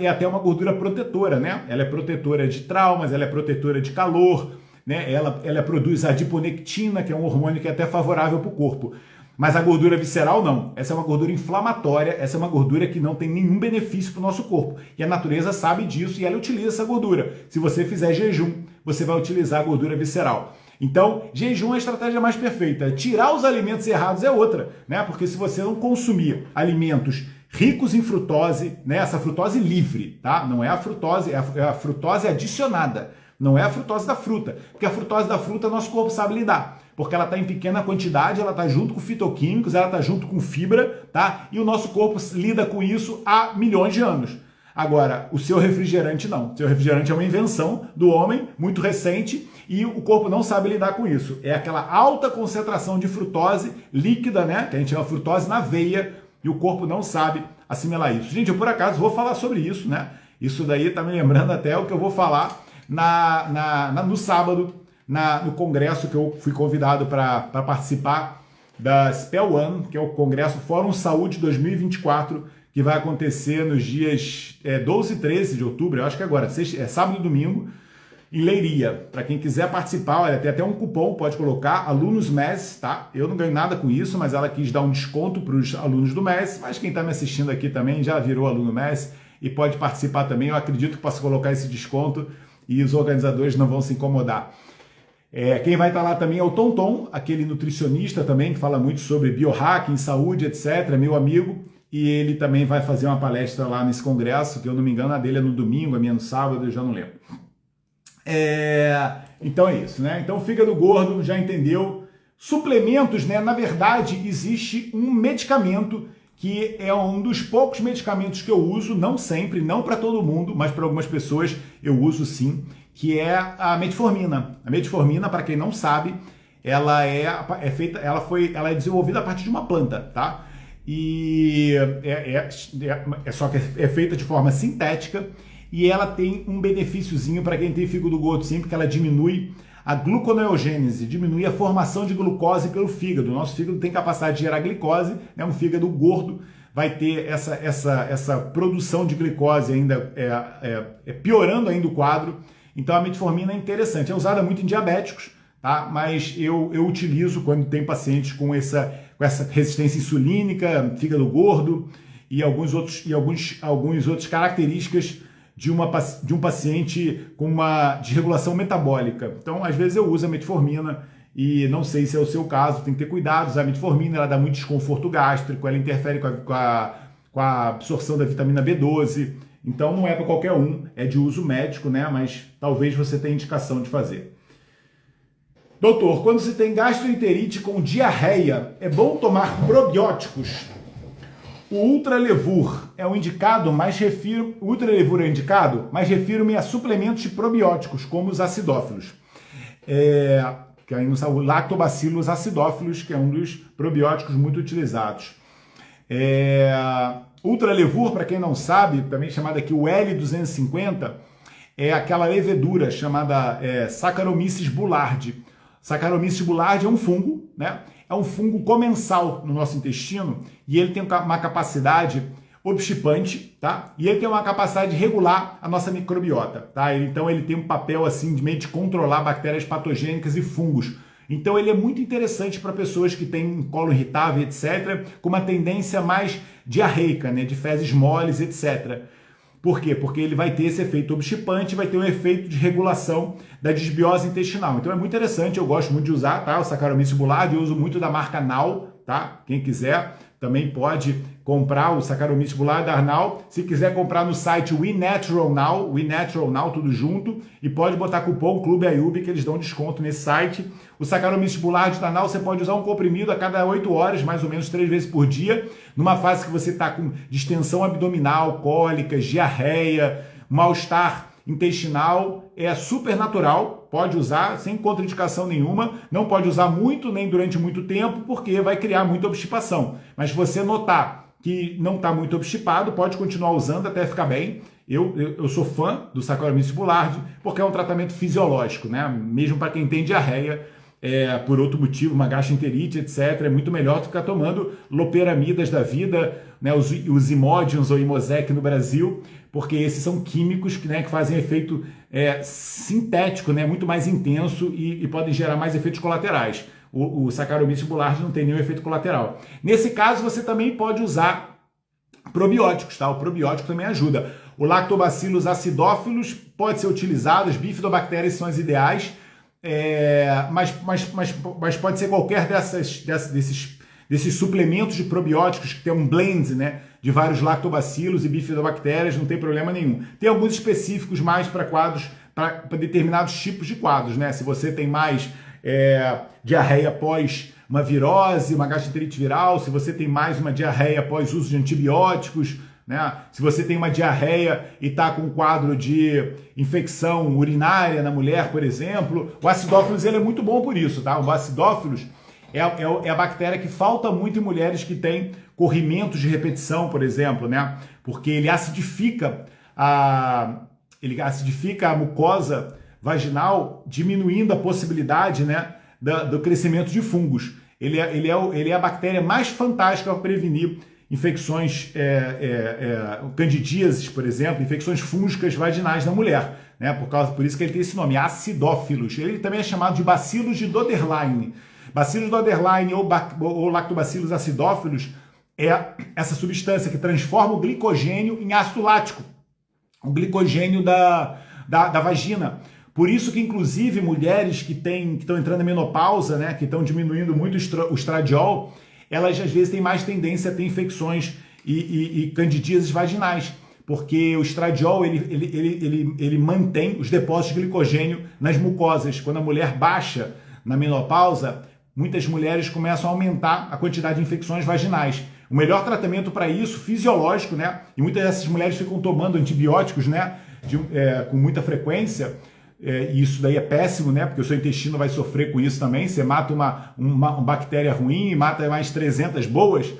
é até uma gordura protetora, né? Ela é protetora de traumas, ela é protetora de calor, né? Ela produz adiponectina, que é um hormônio que é até favorável para o corpo. Mas a gordura visceral não. Essa é uma gordura inflamatória, essa é uma gordura que não tem nenhum benefício para o nosso corpo. E a natureza sabe disso e ela utiliza essa gordura. Se você fizer jejum, você vai utilizar a gordura visceral. Então, jejum é a estratégia mais perfeita. Tirar os alimentos errados é outra, né? Porque se você não consumir alimentos ricos em frutose, né? Essa frutose livre, tá? Não é a frutose, é a frutose adicionada. Não é a frutose da fruta, porque a frutose da fruta nosso corpo sabe lidar, porque ela está em pequena quantidade, ela está junto com fitoquímicos, ela está junto com fibra, tá? E o nosso corpo lida com isso há milhões de anos. Agora, o seu refrigerante não. O seu refrigerante é uma invenção do homem, muito recente, e o corpo não sabe lidar com isso. É aquela alta concentração de frutose líquida, né? Que a gente chama frutose na veia, e o corpo não sabe assimilar isso. Gente, eu por acaso vou falar sobre isso, né? Isso daí tá me lembrando até o que eu vou falar no sábado, no congresso que eu fui convidado para participar da Spell One, que é o Congresso Fórum Saúde 2024, que vai acontecer nos dias 12 e 13 de outubro, eu acho que agora, é sábado e domingo, em Leiria. Para quem quiser participar, olha, tem até um cupom, pode colocar, alunos MES, tá? Eu não ganho nada com isso, mas ela quis dar um desconto para os alunos do MES, mas quem está me assistindo aqui também já virou aluno MES e pode participar também. Eu acredito que possa colocar esse desconto e os organizadores não vão se incomodar. Quem vai estar lá também é o Tonton, aquele nutricionista também, que fala muito sobre biohacking, saúde, etc., meu amigo, e ele também vai fazer uma palestra lá nesse congresso, que eu não me engano, a dele é no domingo, a minha no sábado, eu já não lembro. Então é isso, né? Então fígado gordo, já entendeu? Suplementos, né? Na verdade, existe um medicamento que é um dos poucos medicamentos que eu uso, não sempre, não para todo mundo, mas para algumas pessoas eu uso sim, que é a metformina. A metformina, para quem não sabe, ela é desenvolvida a partir de uma planta, tá? E só que é feita de forma sintética e ela tem um benefíciozinho para quem tem fígado gordo, sim, porque ela diminui a gluconeogênese, diminui a formação de glucose pelo fígado. O nosso fígado tem capacidade de gerar glicose, né? Um fígado gordo vai ter essa produção de glicose ainda piorando ainda o quadro. Então a metformina é interessante, é usada muito em diabéticos, tá? Mas eu utilizo quando tem pacientes com essa resistência insulínica, fígado gordo e alguns outros características de um paciente com uma desregulação metabólica. Então, às vezes eu uso a metformina e não sei se é o seu caso, tem que ter cuidado. A metformina, ela dá muito desconforto gástrico, ela interfere com a absorção da vitamina B12. Então, não é para qualquer um, é de uso médico, né? Mas talvez você tenha indicação de fazer. Doutor, quando se tem gastroenterite com diarreia, é bom tomar probióticos? O Ultralevur é o indicado, refiro-me a suplementos de probióticos, como os acidófilos. Que aí não sabe, o Lactobacillus acidófilos, que é um dos probióticos muito utilizados. Ultralevur, para quem não sabe, também chamada aqui o L250, é aquela levedura chamada Saccharomyces boulardii. Saccharomyces boulardii é um fungo, né? É um fungo comensal no nosso intestino e ele tem uma capacidade obstipante, tá? E ele tem uma capacidade de regular a nossa microbiota, tá? Então ele tem um papel assim de meio de controlar bactérias patogênicas e fungos. Então ele é muito interessante para pessoas que têm colo irritável, etc., com uma tendência mais diarreica, né? De fezes moles, etc. Por quê? Porque ele vai ter esse efeito obstipante, vai ter um efeito de regulação da desbiose intestinal. Então é muito interessante, eu gosto muito de usar, tá? O Saccharomyces boulardii, eu uso muito da marca Nau, tá? Quem quiser também pode comprar o Saccharomyces boulardii da Arnal. Se quiser comprar no site We Natural Now, tudo junto, e pode botar cupom Clube Ayub, que eles dão desconto nesse site. O Saccharomyces boulardii da Arnal, você pode usar um comprimido a cada 8 horas, mais ou menos 3 vezes por dia, numa fase que você está com distensão abdominal, cólicas, diarreia, mal-estar intestinal, é super natural, pode usar sem contraindicação nenhuma, não pode usar muito nem durante muito tempo, porque vai criar muita obstipação. Mas se você notar que não está muito obstipado, pode continuar usando até ficar bem. Eu sou fã do Saccharomyces boulardii, porque é um tratamento fisiológico, né? Mesmo para quem tem diarreia, por outro motivo, uma gastroenterite, etc., é muito melhor do que ficar tomando loperamidas da vida, né, os Imodiums ou Imosec no Brasil, porque esses são químicos que fazem efeito sintético, né, muito mais intenso e podem gerar mais efeitos colaterais. O Saccharomyces boulardii não tem nenhum efeito colateral. Nesse caso, você também pode usar probióticos, tá? O probiótico também ajuda. O Lactobacillus acidófilos pode ser utilizado, as bifidobactérias são as ideais, mas pode ser qualquer desses suplementos de probióticos que tem um blend, né, de vários lactobacilos e bifidobactérias, não tem problema nenhum. Tem alguns específicos mais para quadros, para determinados tipos de quadros, né? Se você tem mais diarreia após uma virose, uma gastroenterite viral, se você tem mais uma diarreia após uso de antibióticos, né? Se você tem uma diarreia e está com um quadro de infecção urinária na mulher, por exemplo, o acidófilos ele é muito bom por isso, tá? O acidófilos é a bactéria que falta muito em mulheres que têm corrimentos de repetição, por exemplo, né? Porque ele acidifica a mucosa vaginal, diminuindo a possibilidade, né, do crescimento de fungos. Ele é a bactéria mais fantástica para prevenir infecções candidíases, por exemplo, infecções fúngicas vaginais na mulher, né? Por isso que ele tem esse nome, acidófilos. Ele também é chamado de bacilos de Doderlein. Bacilos de Doderlein ou lactobacillus acidófilos é essa substância que transforma o glicogênio em ácido lático, o glicogênio da vagina. Por isso que, inclusive, mulheres que estão entrando em menopausa, né, que estão diminuindo muito o estradiol, elas às vezes têm mais tendência a ter infecções e candidíases vaginais, porque o estradiol ele mantém os depósitos de glicogênio nas mucosas. Quando a mulher baixa na menopausa, muitas mulheres começam a aumentar a quantidade de infecções vaginais. O melhor tratamento para isso, fisiológico, né? E muitas dessas mulheres ficam tomando antibióticos, né? Com muita frequência. E isso daí é péssimo, né? Porque o seu intestino vai sofrer com isso também. Você mata uma bactéria ruim e mata mais 300 boas.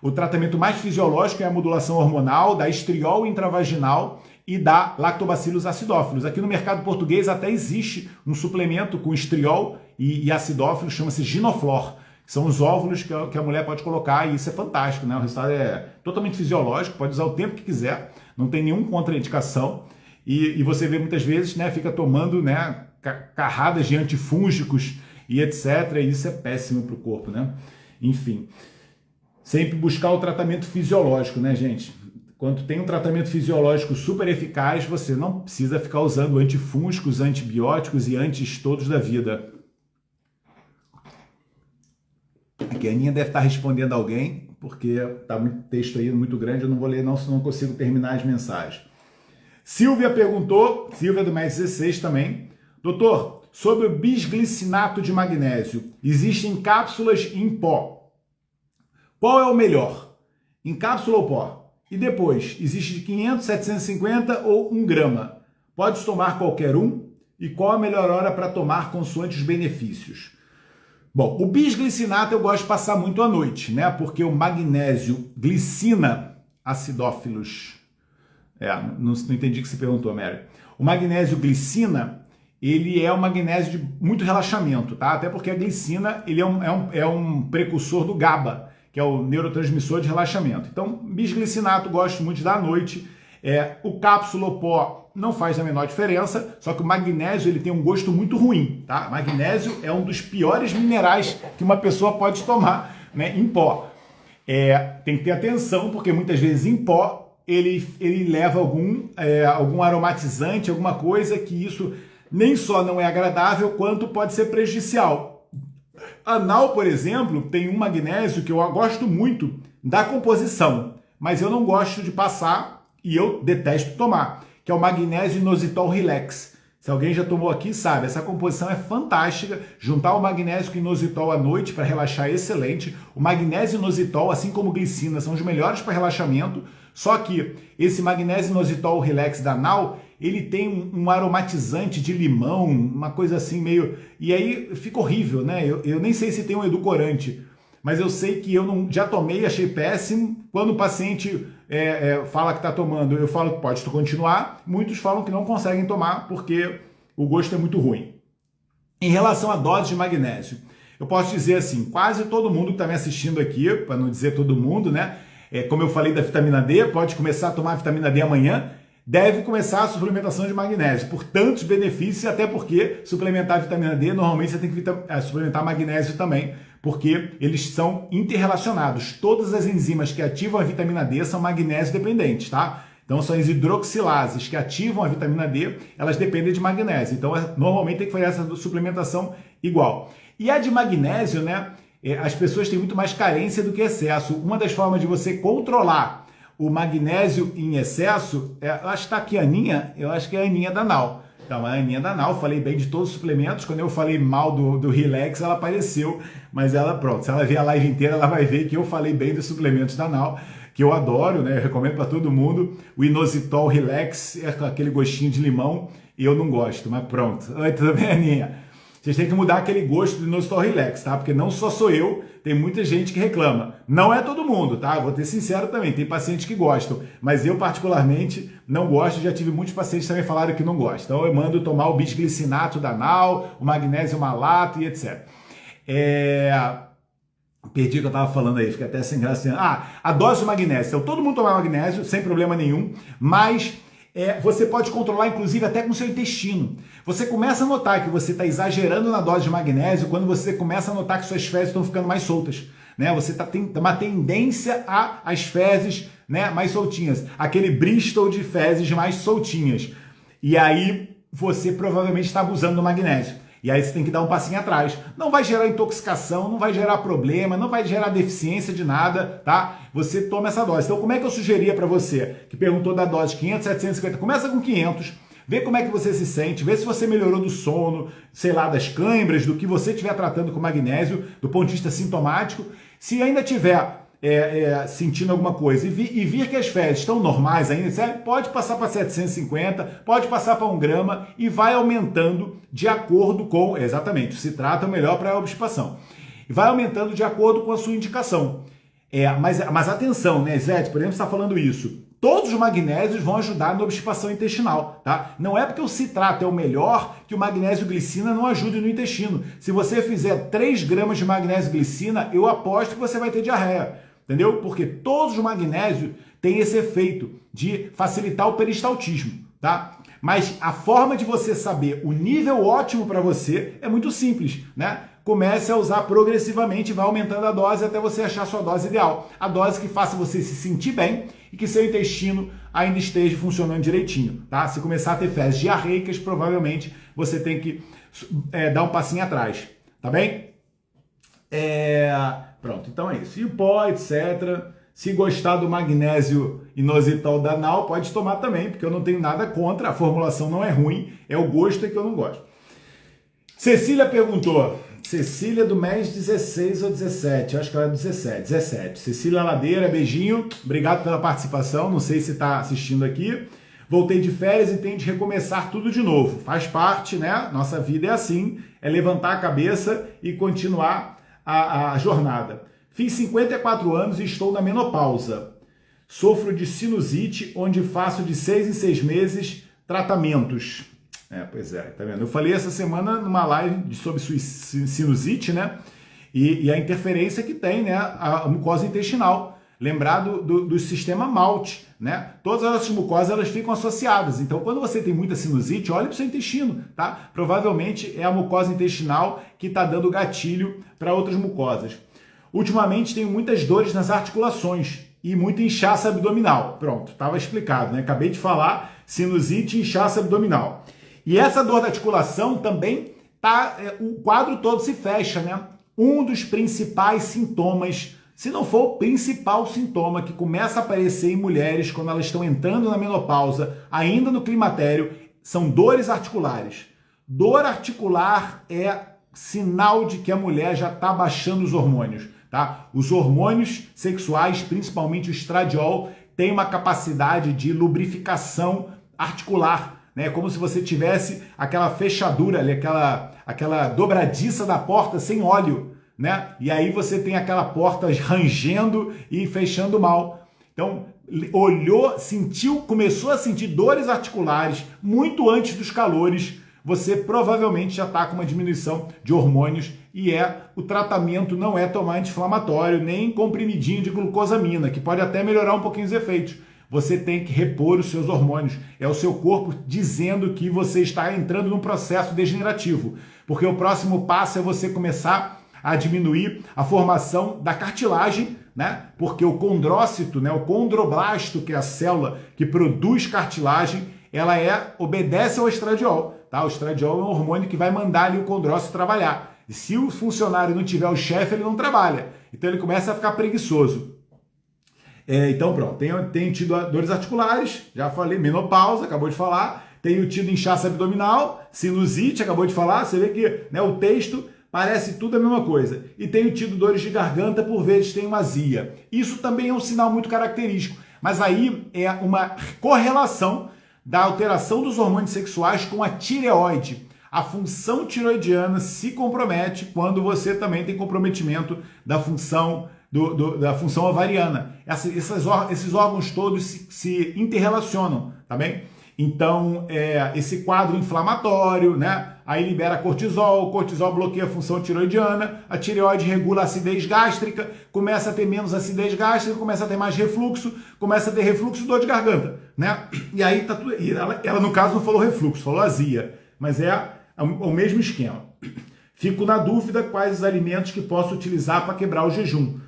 O tratamento mais fisiológico é a modulação hormonal, da estriol intravaginal e da lactobacillus acidófilos. Aqui no mercado português até existe um suplemento com estriol e acidófilos, chama-se Ginoflor. São os óvulos que a mulher pode colocar e isso é fantástico, né? O resultado é totalmente fisiológico, pode usar o tempo que quiser, não tem nenhuma contraindicação. E você vê muitas vezes, né, fica tomando, né, carradas de antifúngicos e etc. E isso é péssimo para o corpo, né? Enfim, sempre buscar o tratamento fisiológico, né, gente? Quando tem um tratamento fisiológico super eficaz, você não precisa ficar usando antifúngicos, antibióticos e antes todos da vida. Aqui a Aninha deve estar respondendo a alguém, porque está muito texto aí, muito grande, eu não vou ler não, senão não consigo terminar as mensagens. Silvia perguntou, Silvia do MES 16 também, doutor, sobre o bisglicinato de magnésio, existem cápsulas em pó. Qual é o melhor? Em cápsula ou pó? E depois, existe de 500, 750 ou 1 grama? Pode tomar qualquer um? E qual a melhor hora para tomar consoante os benefícios? Bom, o bisglicinato eu gosto de passar muito à noite, né? Porque o magnésio glicina acidófilos. Não entendi o que você perguntou, Mary. O magnésio glicina, ele é um magnésio de muito relaxamento, tá? Até porque a glicina, ele é um precursor do GABA, que é o neurotransmissor de relaxamento. Então, bisglicinato gosto muito de dar à noite. O cápsula ou pó não faz a menor diferença, só que o magnésio ele tem um gosto muito ruim, tá? Magnésio é um dos piores minerais que uma pessoa pode tomar, né, em pó. Tem que ter atenção, porque muitas vezes em pó ele leva algum aromatizante, alguma coisa que isso nem só não é agradável, quanto pode ser prejudicial. A Nau, por exemplo, tem um magnésio que eu gosto muito da composição, mas eu não gosto de passar e eu detesto tomar, que é o magnésio inositol relax. Se alguém já tomou aqui, sabe, essa composição é fantástica. Juntar o magnésio com inositol à noite para relaxar é excelente. O magnésio inositol, assim como glicina, são os melhores para relaxamento. Só que esse magnésio inositol relax da Nau, ele tem um aromatizante de limão, uma coisa assim meio... E aí fica horrível, né? Eu nem sei se tem um edulcorante, mas eu sei que eu já tomei e achei péssimo. Quando o paciente fala que está tomando, eu falo que pode continuar. Muitos falam que não conseguem tomar porque o gosto é muito ruim. Em relação à dose de magnésio, eu posso dizer assim, quase todo mundo que está me assistindo aqui, para não dizer todo mundo, né? Como eu falei da vitamina D, pode começar a tomar vitamina D amanhã, deve começar a suplementação de magnésio, por tantos benefícios, até porque suplementar vitamina D, normalmente você tem que suplementar magnésio também, porque eles são interrelacionados. Todas as enzimas que ativam a vitamina D são magnésio dependentes, tá? Então são as hidroxilases que ativam a vitamina D, elas dependem de magnésio. Então normalmente tem que fazer essa suplementação igual. E a de magnésio, né? As pessoas têm muito mais carência do que excesso. Uma das formas de você controlar o magnésio em excesso, eu acho que está aqui a Aninha, eu acho que é a Aninha da Nau. Então, a Aninha da Nau, falei bem de todos os suplementos. Quando eu falei mal do Relax, ela apareceu, mas ela, pronto, se ela ver a live inteira, ela vai ver que eu falei bem dos suplementos da Nau, que eu adoro, né? Eu recomendo para todo mundo. O inositol Relax é com aquele gostinho de limão e eu não gosto, mas pronto. Oi, tudo bem, Aninha? Vocês têm que mudar aquele gosto do inositol Relax, tá? Porque não só sou eu, tem muita gente que reclama. Não é todo mundo, tá? Vou ter sincero também, tem pacientes que gostam, mas eu particularmente não gosto, já tive muitos pacientes que também falaram que não gostam. Então eu mando tomar o bisglicinato da Nau, o magnésio malato e etc. Perdi o que eu estava falando aí, fica até sem graça. A dose de magnésio. Então, todo mundo toma magnésio, sem problema nenhum, mas você pode controlar, inclusive, até com o seu intestino. Você começa a notar que você está exagerando na dose de magnésio quando você começa a notar que suas fezes estão ficando mais soltas. Né? Você tem uma tendência às fezes, né, mais soltinhas. Aquele Bristol de fezes mais soltinhas. E aí, você provavelmente está abusando do magnésio. E aí você tem que dar um passinho atrás. Não vai gerar intoxicação, não vai gerar problema, não vai gerar deficiência de nada, tá? Você toma essa dose. Então, como é que eu sugeria para você, que perguntou da dose 500, 750? Começa com 500, vê como é que você se sente, vê se você melhorou do sono, sei lá, das câimbras, do que você estiver tratando com magnésio, do ponto de vista sintomático. Se ainda tiver sentindo alguma coisa e vir que as fezes estão normais ainda, pode passar para 750, pode passar para 1 grama e vai aumentando de acordo com, exatamente, o citrato é o melhor para a obstipação. E vai aumentando de acordo com a sua indicação. Mas atenção, né, Zé, por exemplo, você está falando isso. Todos os magnésios vão ajudar na obstipação intestinal, tá? Não é porque o citrato é o melhor que o magnésio glicina não ajude no intestino. Se você fizer 3 gramas de magnésio glicina, eu aposto que você vai ter diarreia. Entendeu? Porque todos os magnésios têm esse efeito de facilitar o peristaltismo, tá? Mas a forma de você saber o nível ótimo para você é muito simples, né? Comece a usar progressivamente, vai aumentando a dose até você achar a sua dose ideal. A dose que faça você se sentir bem e que seu intestino ainda esteja funcionando direitinho, tá? Se começar a ter fezes diarreicas, provavelmente você tem que dar um passinho atrás, tá bem? Pronto, então é isso. E o pó, etc. Se gostar do magnésio inositol da Nau, pode tomar também, porque eu não tenho nada contra, a formulação não é ruim, é o gosto que eu não gosto. Cecília perguntou, Cecília do mês 16 ou 17, acho que ela é 17. Cecília Ladeira, beijinho, obrigado pela participação, não sei se está assistindo aqui. Voltei de férias e tenho de recomeçar tudo de novo. Faz parte, né? Nossa vida é assim, é levantar a cabeça e continuar a jornada. Fiz 54 anos e estou na menopausa. Sofro de sinusite, onde faço de 6 em 6 meses tratamentos. Pois é, tá vendo? Eu falei essa semana numa live sobre sinusite, né? E a interferência que tem, né? A mucosa intestinal. Lembrar do sistema MALT, né? Todas as nossas mucosas, elas ficam associadas. Então, quando você tem muita sinusite, olha para o seu intestino, tá? Provavelmente é a mucosa intestinal que está dando gatilho para outras mucosas. Ultimamente, tenho muitas dores nas articulações e muito inchaço abdominal. Pronto, estava explicado, né? Acabei de falar, sinusite e inchaço abdominal. E essa dor da articulação também, o quadro todo se fecha, né? Um dos principais sintomas, se não for o principal sintoma que começa a aparecer em mulheres quando elas estão entrando na menopausa, ainda no climatério, são dores articulares. Dor articular é sinal de que a mulher já está baixando os hormônios, tá? Os hormônios sexuais, principalmente o estradiol, têm uma capacidade de lubrificação articular, né? Como se você tivesse aquela fechadura ali, aquela dobradiça da porta sem óleo, né? E aí você tem aquela porta rangendo e fechando mal. Então, olhou, sentiu, começou a sentir dores articulares muito antes dos calores, você provavelmente já está com uma diminuição de hormônios e o tratamento não é tomar anti-inflamatório, nem comprimidinho de glucosamina, que pode até melhorar um pouquinho os efeitos. Você tem que repor os seus hormônios. É o seu corpo dizendo que você está entrando num processo degenerativo. Porque o próximo passo é você começar a diminuir a formação da cartilagem, né? Porque o condrócito, né? O condroblasto, que é a célula que produz cartilagem, ela obedece ao estradiol, tá? O estradiol é um hormônio que vai mandar ali o condrócito trabalhar. E se o funcionário não tiver o chefe, ele não trabalha. Então ele começa a ficar preguiçoso. Então pronto, tenho tido dores articulares, já falei, menopausa, acabou de falar, tenho tido inchaço abdominal, sinusite, acabou de falar, você vê que, né, o texto parece tudo a mesma coisa. E tenho tido dores de garganta, por vezes tenho azia. Isso também é um sinal muito característico, mas aí é uma correlação da alteração dos hormônios sexuais com a tireoide. A função tiroidiana se compromete quando você também tem comprometimento da função da função ovariana. Esses órgãos todos se interrelacionam, tá bem? Então, esse quadro inflamatório, né? Aí libera cortisol, o cortisol bloqueia a função tiroidiana, a tireoide regula a acidez gástrica, começa a ter menos acidez gástrica, começa a ter mais refluxo, começa a ter refluxo e dor de garganta, né? E aí tá tudo. Ela no caso não falou refluxo, falou azia, mas é o mesmo esquema. Fico na dúvida quais os alimentos que posso utilizar para quebrar o jejum.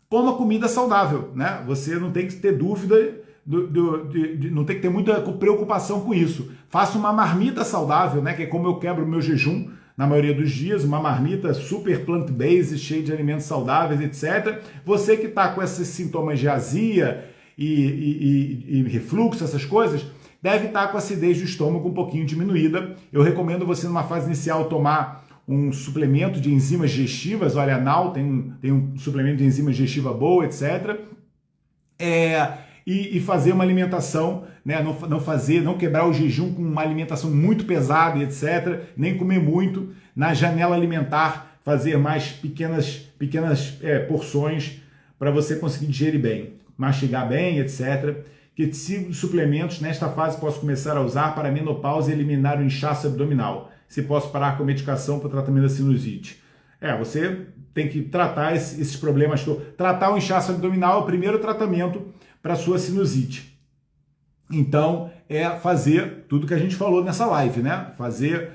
Coma comida saudável, né? Você não tem que ter dúvida. Não tem que ter muita preocupação com isso. Faça uma marmita saudável, né? Que é como eu quebro o meu jejum na maioria dos dias, uma marmita super plant-based, cheia de alimentos saudáveis, etc. Você que está com esses sintomas de azia e refluxo, essas coisas, deve estar com a acidez do estômago um pouquinho diminuída. Eu recomendo você, numa fase inicial, tomar um suplemento de enzimas digestivas. Olha, a Nau tem um suplemento de enzima digestiva boa, etc. E fazer uma alimentação, né? Não quebrar o jejum com uma alimentação muito pesada, etc. Nem comer muito. Na janela alimentar, fazer mais pequenas porções para você conseguir digerir bem, mastigar bem, etc. Que tipo de suplementos nesta fase posso começar a usar para a menopausa e eliminar o inchaço abdominal? Se posso parar com medicação para o tratamento da sinusite? Você tem que tratar esses problemas. Tratar o inchaço abdominal é o primeiro tratamento para sua sinusite. Então, fazer tudo que a gente falou nessa live, né? Fazer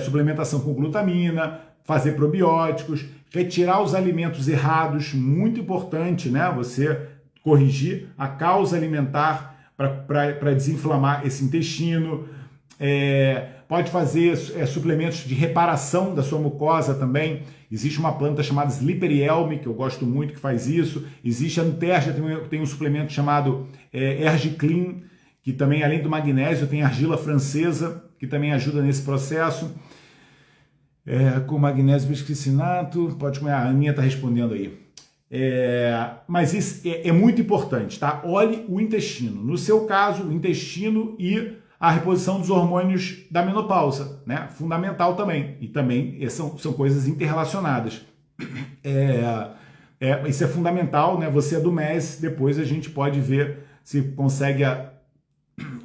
suplementação com glutamina, fazer probióticos, retirar os alimentos errados, muito importante, né? Você corrigir a causa alimentar para desinflamar esse intestino. Pode fazer suplementos de reparação da sua mucosa também. Existe uma planta chamada Slippery Elm, que eu gosto muito, que faz isso. Existe a Nutergia, tem um suplemento chamado Ergiclean, que também, além do magnésio, tem argila francesa, que também ajuda nesse processo. Com magnésio bisglicinato, pode comer, a Aninha está respondendo aí. Mas isso é muito importante, tá? Olhe o intestino. No seu caso, o intestino e a reposição dos hormônios da menopausa, né? Fundamental também. E também são coisas interrelacionadas. Isso é fundamental, né? Você é do MES, depois a gente pode ver se consegue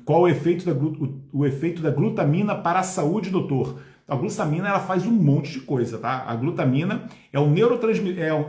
qual o efeito da glutamina para a saúde, doutor. A glutamina, ela faz um monte de coisa, tá? A glutamina é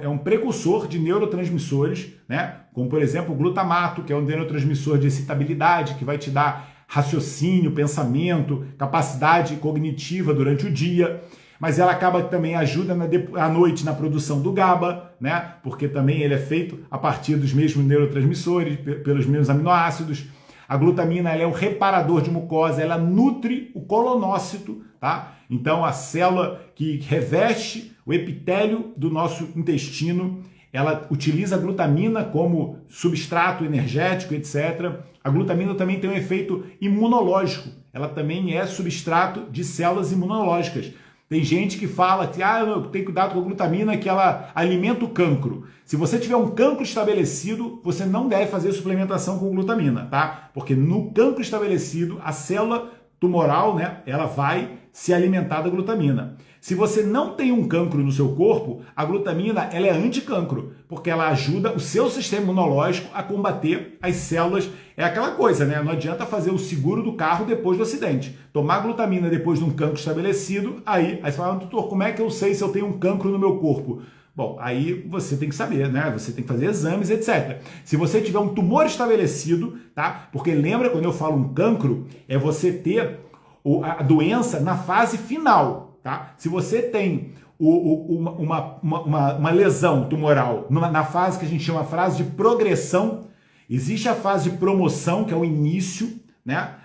um precursor de neurotransmissores, né? Como, por exemplo, o glutamato, que é um neurotransmissor de excitabilidade, que vai te dar raciocínio, pensamento, capacidade cognitiva durante o dia. Mas ela acaba também ajuda à noite na produção do GABA, né? Porque também ele é feito a partir dos mesmos neurotransmissores, pelos mesmos aminoácidos. A glutamina, ela é um reparador de mucosa, ela nutre o colonócito, tá? Então, a célula que reveste o epitélio do nosso intestino, ela utiliza a glutamina como substrato energético, etc. A glutamina também tem um efeito imunológico. Ela também é substrato de células imunológicas. Tem gente que fala que eu tenho cuidado com a glutamina, que ela alimenta o cancro. Se você tiver um cancro estabelecido, você não deve fazer suplementação com glutamina, tá? Porque no cancro estabelecido, a célula tumoral, né, ela vai se alimentar da glutamina. Se você não tem um cancro no seu corpo, a glutamina, ela é anticancro, porque ela ajuda o seu sistema imunológico a combater as células. É aquela coisa, né? Não adianta fazer o seguro do carro depois do acidente. Tomar glutamina depois de um cancro estabelecido, aí você fala, doutor, como é que eu sei se eu tenho um cancro no meu corpo? Bom, aí você tem que saber, né? Você tem que fazer exames, etc. Se você tiver um tumor estabelecido, tá? Porque lembra quando eu falo um cancro, é você ter a doença na fase final, tá? Se você tem uma lesão tumoral na fase que a gente chama fase de progressão, existe a fase de promoção, que é o início, né?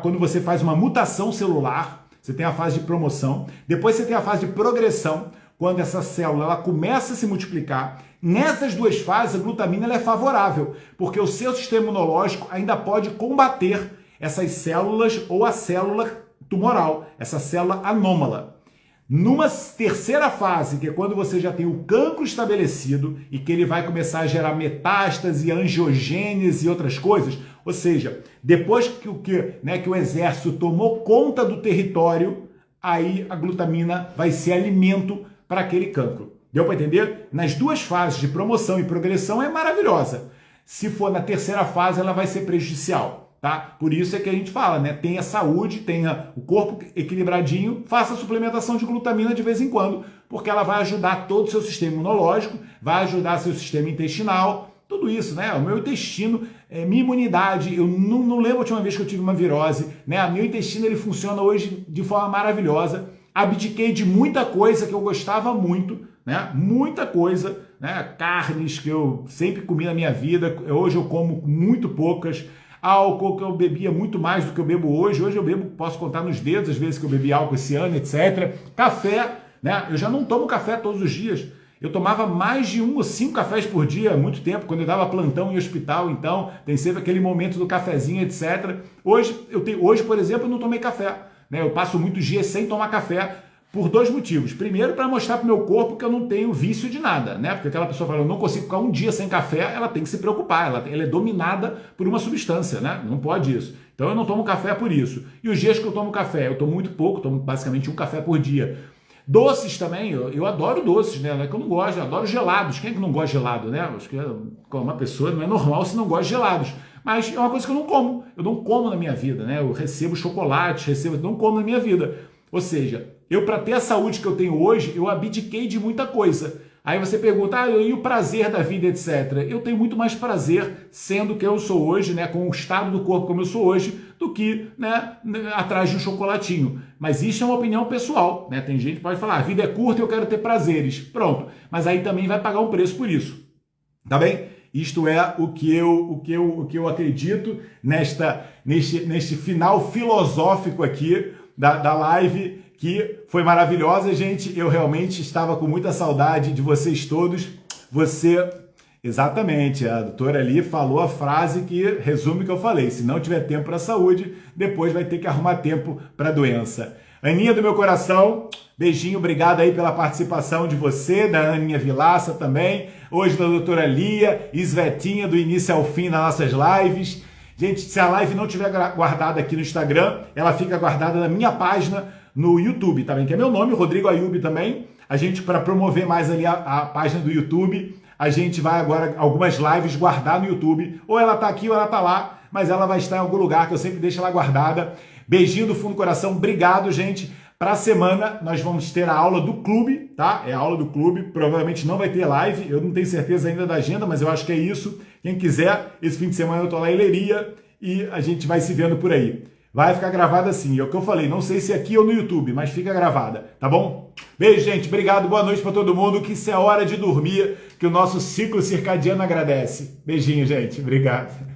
Quando você faz uma mutação celular, você tem a fase de promoção. Depois você tem a fase de progressão, quando essa célula ela começa a se multiplicar. Nessas duas fases, a glutamina ela é favorável, porque o seu sistema imunológico ainda pode combater essas células ou a célula tumoral, essa célula anômala. Numa terceira fase, que é quando você já tem o cancro estabelecido e que ele vai começar a gerar metástase, angiogênese e outras coisas, ou seja, depois que o exército tomou conta do território, aí a glutamina vai ser alimento para aquele cancro. Deu para entender? Nas duas fases de promoção e progressão é maravilhosa. Se for na terceira fase, ela vai ser prejudicial. tá? Por isso é que a gente fala, né? Tenha saúde, tenha o corpo equilibradinho, faça suplementação de glutamina de vez em quando, porque ela vai ajudar todo o seu sistema imunológico, vai ajudar seu sistema intestinal, tudo isso, né? O meu intestino, minha imunidade, eu não lembro a última vez que eu tive uma virose, né? Meu intestino, ele funciona hoje de forma maravilhosa. Abdiquei de muita coisa que eu gostava muito, né? Muita coisa, né? Carnes que eu sempre comi na minha vida, hoje eu como muito poucas. Álcool que eu bebia muito mais do que eu bebo hoje. Hoje eu bebo, posso contar nos dedos as vezes que eu bebi álcool esse ano, etc. Café, né? Eu já não tomo café todos os dias. Eu tomava mais de 1 ou 5 cafés por dia há muito tempo, quando eu dava plantão em hospital, então tem sempre aquele momento do cafezinho, etc. Hoje, por exemplo, eu não tomei café, né? Eu passo muitos dias sem tomar café por 2 motivos. Primeiro, para mostrar para o meu corpo que eu não tenho vício de nada, né? Porque aquela pessoa fala, eu não consigo ficar um dia sem café, ela tem que se preocupar, ela é dominada por uma substância, né? Não pode isso. Então eu não tomo café por isso. E os dias que eu tomo café, eu tomo muito pouco, tomo basicamente 1 café por dia. Doces também, eu adoro doces, né? Não é que eu não gosto, eu adoro gelados. Quem é que não gosta de gelado, né? Acho que uma pessoa não é normal se não gosta de gelados. Mas é uma coisa que eu não como na minha vida, né? Eu recebo chocolate, não como na minha vida. Ou seja, eu para ter a saúde que eu tenho hoje, eu abdiquei de muita coisa. Aí você pergunta, e o prazer da vida, etc. Eu tenho muito mais prazer sendo que eu sou hoje, né, com o estado do corpo como eu sou hoje, do que, né, atrás de um chocolatinho. Mas isso é uma opinião pessoal, né? Tem gente que pode falar, a vida é curta e eu quero ter prazeres. Pronto. Mas aí também vai pagar um preço por isso. Tá bem? Isto é o que eu acredito neste final filosófico aqui da live, que foi maravilhosa, gente. Eu realmente estava com muita saudade de vocês todos. Exatamente, a doutora ali falou a frase que resume o que eu falei. Se não tiver tempo para a saúde, depois vai ter que arrumar tempo para a doença. Aninha do meu coração, beijinho, obrigado aí pela participação de você, da Aninha Vilaça também, hoje da doutora Lia, Isvetinha do início ao fim nas nossas lives. Gente, se a live não estiver guardada aqui no Instagram, ela fica guardada na minha página no YouTube, tá bem? Que é meu nome, Rodrigo Ayub também. A gente, para promover mais ali a página do YouTube, a gente vai agora, algumas lives guardar no YouTube. Ou ela tá aqui ou ela tá lá, mas ela vai estar em algum lugar que eu sempre deixo ela guardada. Beijinho do fundo do coração, obrigado, gente. Para a semana, nós vamos ter a aula do clube, tá? É a aula do clube, provavelmente não vai ter live, eu não tenho certeza ainda da agenda, mas eu acho que é isso. Quem quiser, esse fim de semana eu tô lá em Leiria e a gente vai se vendo por aí. Vai ficar gravada assim, é o que eu falei, não sei se aqui ou no YouTube, mas fica gravada, tá bom? Beijo, gente, obrigado, boa noite para todo mundo, que isso é hora de dormir, que o nosso ciclo circadiano agradece. Beijinho, gente, obrigado.